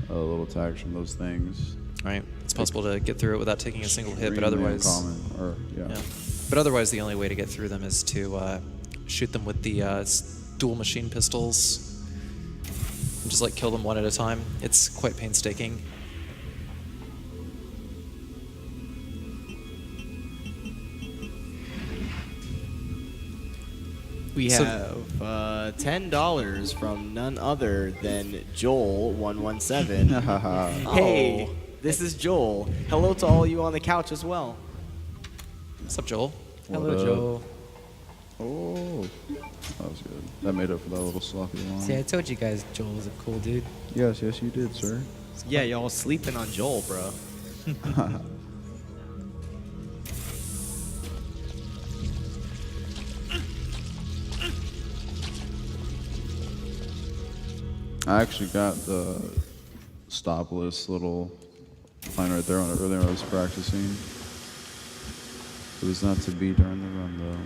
little tags from those things. right, it's possible to get through it without taking a single hit, but Extremely otherwise, uncommon, yeah. But otherwise, the only way to get through them is to shoot them with the dual machine pistols. And just like kill them one at a time. It's quite painstaking. We So- have $10 from none other than Joel117. Hey, this is Joel. Hello to all you on the couch as well. What's up, Joel? Hello, up? Joel. Oh, that was good. That made up for that little sloppy line. See, I told you guys Joel was a cool dude. Yes, you did, sir. Yeah, y'all sleeping on Joel, bro. I actually got the stopless little line right there earlier when I was practicing. It was not to be during the run, though.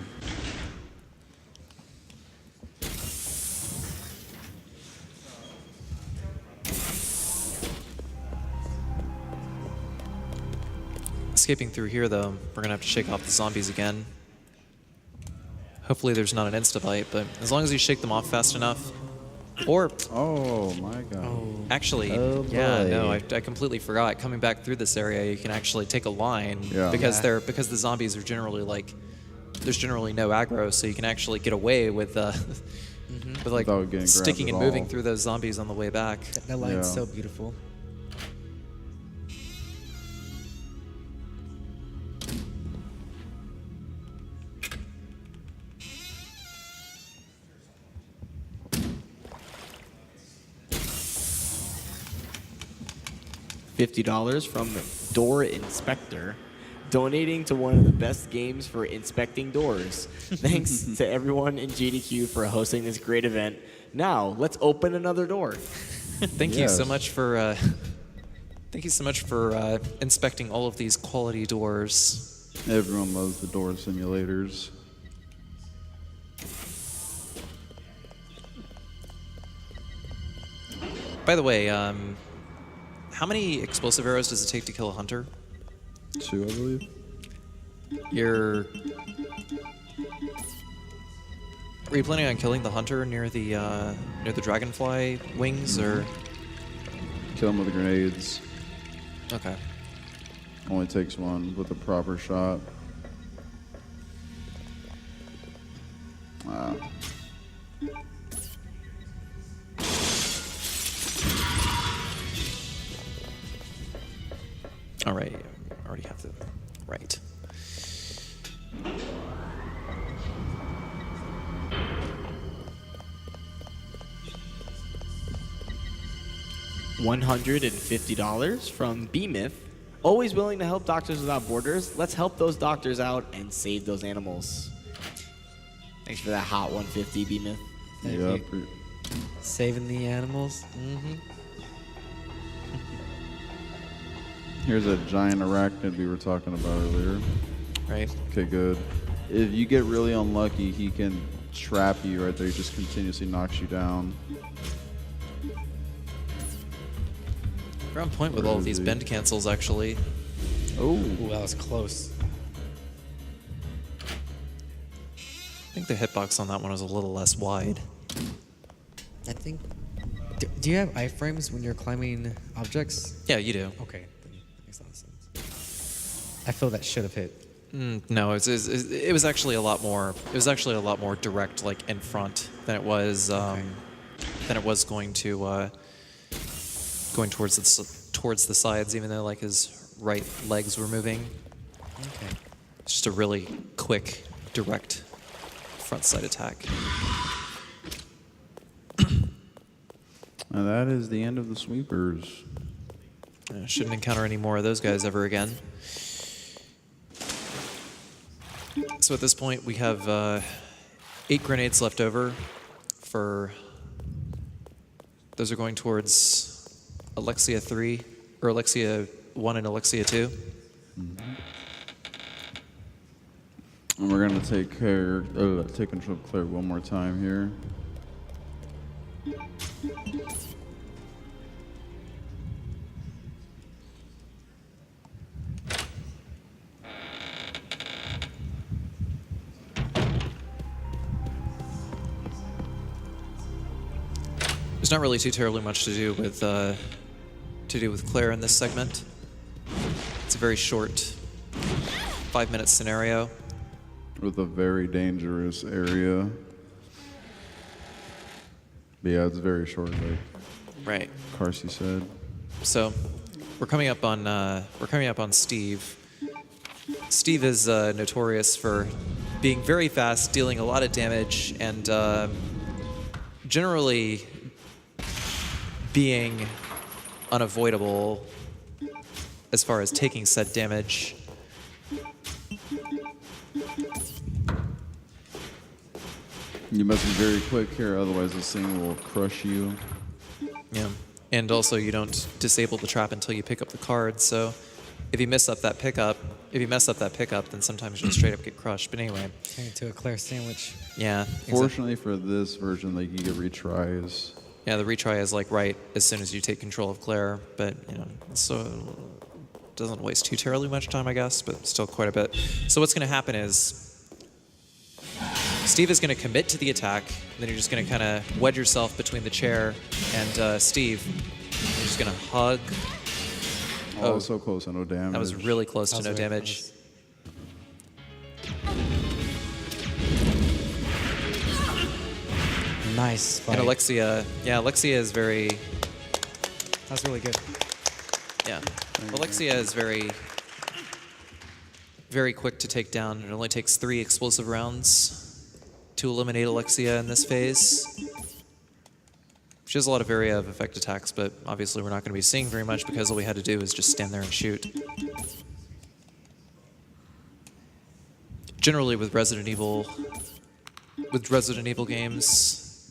Escaping through here, though, we're gonna have to shake off the zombies again. Hopefully there's not an insta-bite, but as long as you shake them off fast enough, Or Oh my god. actually, Oh, yeah, boy. no, I completely forgot. Coming back through this area, you can actually take a line Yeah. because Yeah. because the zombies are generally like there's generally no aggro, so you can actually get away with with like Without getting sticking grabbed and at moving all. through those zombies on the way back. That line's Yeah. so beautiful. $50 from Door Inspector, donating to one of the best games for inspecting doors. Thanks to everyone in GDQ for hosting this great event. Now, let's open another door. Thank you so Yes. much for inspecting all of these quality doors. Everyone loves the door simulators. By the way, how many explosive arrows does it take to kill a hunter? 2, I believe. You're. Are you planning on killing the hunter near the dragonfly wings, or? Kill them with grenades. Okay. Only takes one with a proper shot. Ah. All right. I already have the right. $150 from B-Myth. Always willing to help Doctors Without Borders. Let's help those doctors out and save those animals. Thanks for that hot 150, B-Myth. Thank Yeah, you. Saving the animals. here's a giant arachnid we were talking about earlier. Right. Okay, good. If you get really unlucky, he can trap you right there. He just continuously knocks you down. We're on point with Where all of is these he? bend cancels, actually. Oh, Ooh, that was close. I think the hitbox on that one was a little less wide. I think. Do you have iframes when you're climbing objects? Yeah, you do. Okay, then that makes a lot of sense. I feel that should have hit. No, it was actually a lot more. It was actually a lot more direct, like in front, than it was going to going towards the sides. Even though like his right legs were moving, Okay. it's just a really quick, direct front side attack. and that is the end of the sweepers. Shouldn't encounter any more of those guys ever again. So at this point, we have 8 grenades left over. Those are going towards Alexia 3, or Alexia 1 and Alexia 2. And we're gonna take control of Claire one more time here. There's not really too terribly much to do with Claire in this segment. It's a very short 5-minute scenario. With a very dangerous area. But yeah, it's very short, like Right. Carsey said. So we're coming up on Steve. Steve is notorious for being very fast, dealing a lot of damage, and generally being unavoidable as far as taking said damage. You must be very quick here, otherwise this thing will crush you. Yeah. And also you don't disable the trap until you pick up the card, so if you mess up that pickup, then sometimes you'll straight up get crushed. But anyway, Turn into a Claire sandwich. yeah. Fortunately for this version, like you get retries. Yeah, the retry is like right as soon as you take control of Claire, but you know, so it doesn't waste too terribly much time, I guess, but still quite a bit. So what's going to happen is Steve is going to commit to the attack, and then you're just going to kind of wedge yourself between the chair and Steve. You're just going to hug. Oh, so close, no damage. That was really close to That no was very damage. close. Nice fight. And Alexia, yeah, Alexia is very, That's really good. yeah. Alexia is very, very quick to take down. It only takes 3 explosive rounds to eliminate Alexia in this phase. She has a lot of area of effect attacks, but obviously we're not going to be seeing very much because all we had to do is just stand there and shoot. Generally with Resident Evil games,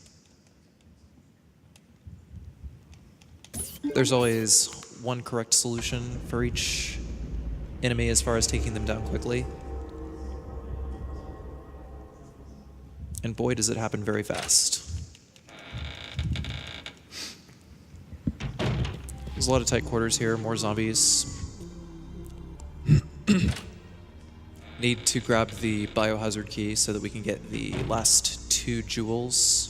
there's always one correct solution for each enemy as far as taking them down quickly. And boy, does it happen very fast. There's a lot of tight quarters here, more zombies. Need to grab the biohazard key so that we can get the last 2 jewels.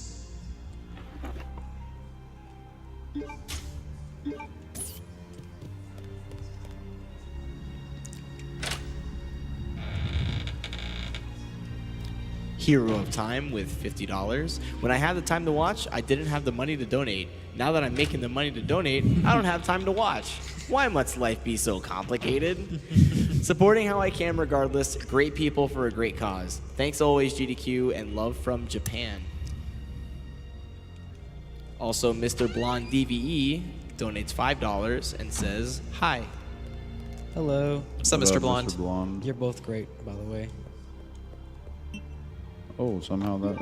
Hero of Time with $50. When I had the time to watch, I didn't have the money to donate. Now that I'm making the money to donate, I don't have time to watch. Why must life be so complicated? Supporting how I can regardless. Great people for a great cause. Thanks always, GDQ, and love from Japan. Also, Mr. Blonde DVE donates $5 and says, hi. Hello. What's up, What Mr. up, Blonde? Mr. Blonde. You're both great, by the way. Oh, somehow that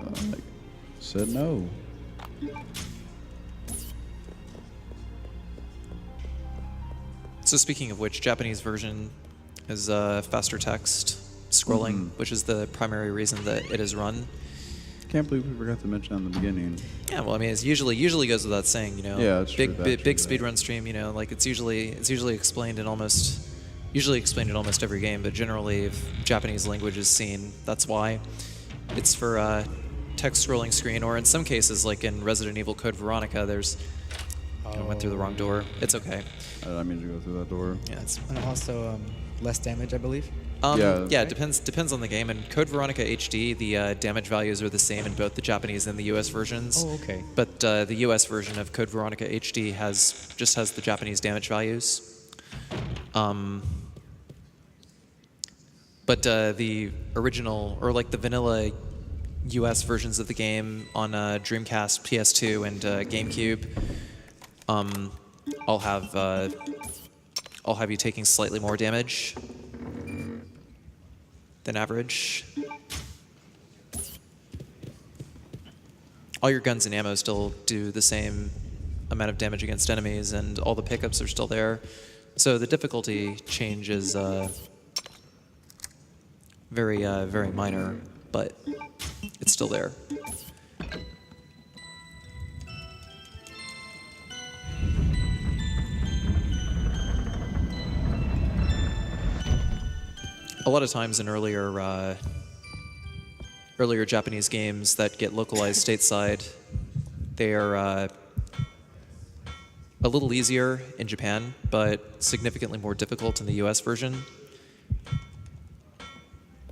said no. So speaking of which, Japanese version is faster text scrolling, which is the primary reason that it is run. Can't believe we forgot to mention in the beginning. Yeah, well, I mean, it's usually goes without saying, you know. Yeah, that's true, big that's big, true, big that. speedrun stream, you know, like it's usually explained in almost every game, but generally if Japanese language is seen, that's why. It's for text scrolling screen, or in some cases, like in Resident Evil Code Veronica, there's. I went through the wrong door. It's okay. I didn't mean to go through that door. Yeah, it's And also less damage, I believe. Yeah. yeah, it depends on the game. In Code Veronica HD, the damage values are the same in both the Japanese and the US versions. Oh, okay. But the US version of Code Veronica HD just has the Japanese damage values. But the original, or like the vanilla US versions of the game on Dreamcast, PS2, and GameCube, I'll have you taking slightly more damage than average. All your guns and ammo still do the same amount of damage against enemies, and all the pickups are still there. So the difficulty change is very minor, but it's still there. A lot of times in earlier Japanese games that get localized stateside, they are a little easier in Japan, but significantly more difficult in the US version.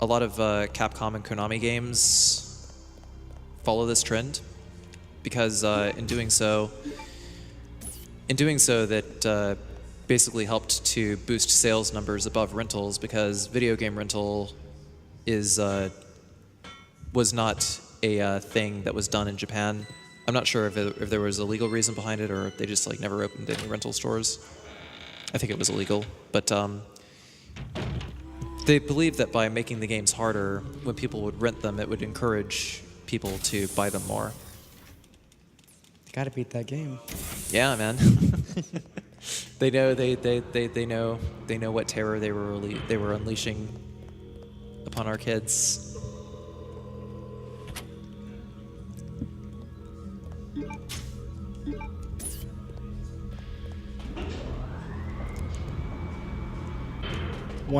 A lot of Capcom and Konami games follow this trend because in doing so that basically helped to boost sales numbers above rentals, because video game rental was not a thing that was done in Japan. I'm not sure if there was a legal reason behind it, or if they just like never opened any rental stores. I think it was illegal, but they believed that by making the games harder, when people would rent them, it would encourage people to buy them more. Gotta beat that game. Yeah, man. They know they know what terror they were unleashing upon our kids.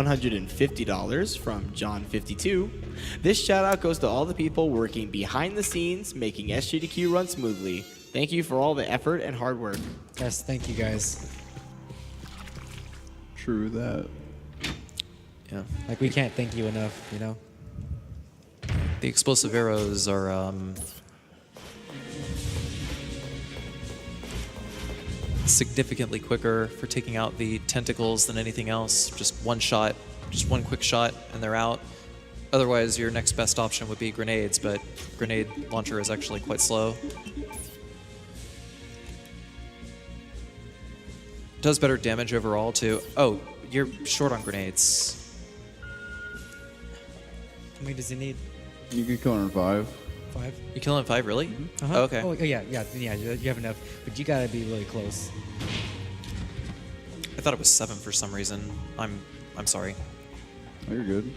$150 from John52. This shout out goes to all the people working behind the scenes, making SGDQ run smoothly. Thank you for all the effort and hard work. Yes, thank you guys. True that. Yeah. Like, we can't thank you enough, you know? The explosive arrows are significantly quicker for taking out the tentacles than anything else. Just one shot, just one quick shot, and they're out. Otherwise, your next best option would be grenades, but grenade launcher is actually quite slow. Does better damage overall, too. Oh, you're short on grenades. How many does he need? You could kill her in 5. 5? You kill in 5, really? Uh-huh. Oh, okay. Oh, yeah, you have enough. But you gotta be really close. I thought it was 7 for some reason. I'm sorry. Oh, you're good.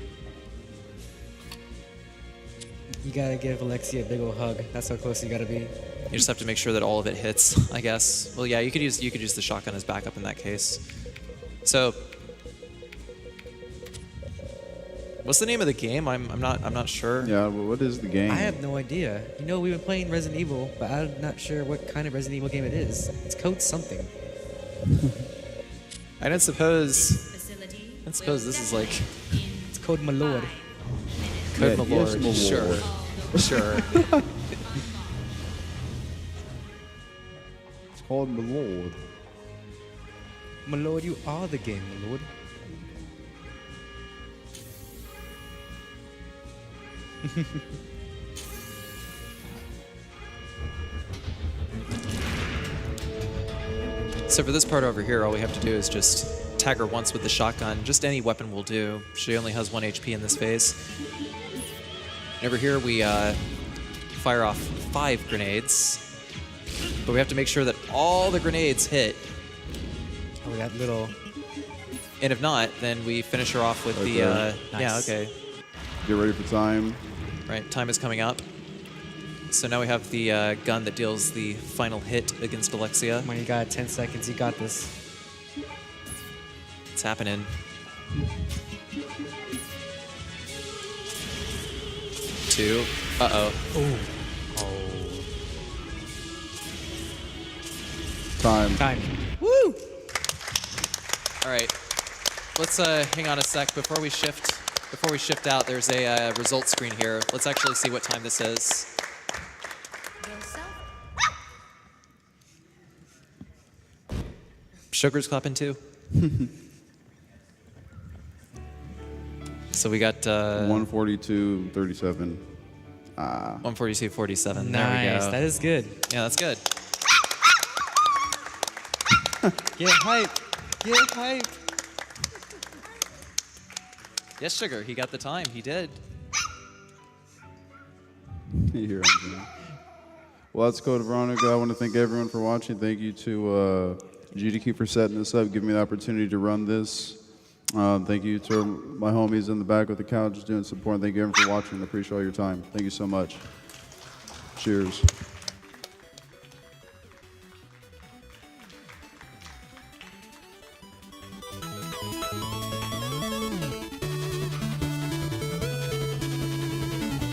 You gotta give Alexia a big old hug. That's how close you gotta be. You just have to make sure that all of it hits, I guess. Well, yeah, you could use the shotgun as backup in that case. So, what's the name of the game? I'm not sure. Yeah, well, what is the game? I have no idea. You know, we've been playing Resident Evil, but I'm not sure what kind of Resident Evil game it is. It's code something. I don't suppose. Facility I suppose will this is like step in It's code Malord. 5 minutes. Code Yeah, Malord. yes, Sure, sure. It's called The Lord. Malord, you are the game, Malord. So for this part over here, all we have to do is just tag her once with the shotgun. Just any weapon will do. She only has 1 HP in this phase. And over here, we fire off 5 grenades. But we have to make sure that all the grenades hit. Oh, that little... And if not, then we finish her off with the... Okay. Yeah, Nice. okay. Get ready for time. Right, time is coming up. So now we have the gun that deals the final hit against Alexia. When you got 10 seconds, you got this. It's happening. 2. Uh-oh. Time. Time. Woo! All right. Let's hang on a sec before we shift. Before we shift out, there's a result screen here. Let's actually see what time this is. Yourself. Sugar's clapping too. So we got 142.37. 142.47. There we Nice. go. That is good. Yeah, that's good. Get hype. Get hype. Yes, Sugar. He got the time. He did. You hear him. Well, let's go to Veronica. I want to thank everyone for watching. Thank you to GDQ for setting this up, giving me the opportunity to run this. Thank you to my homies in the back with the couch doing support. Thank you everyone for watching. I appreciate all your time. Thank you so much. Cheers.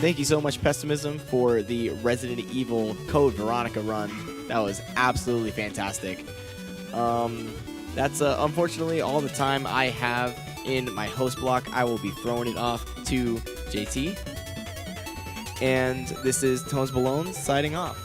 Thank you so much, Pessimism, for the Resident Evil Code Veronica run. That was absolutely fantastic. That's unfortunately all the time I have in my host block. I will be throwing it off to JT. And this is Tones Balone signing off.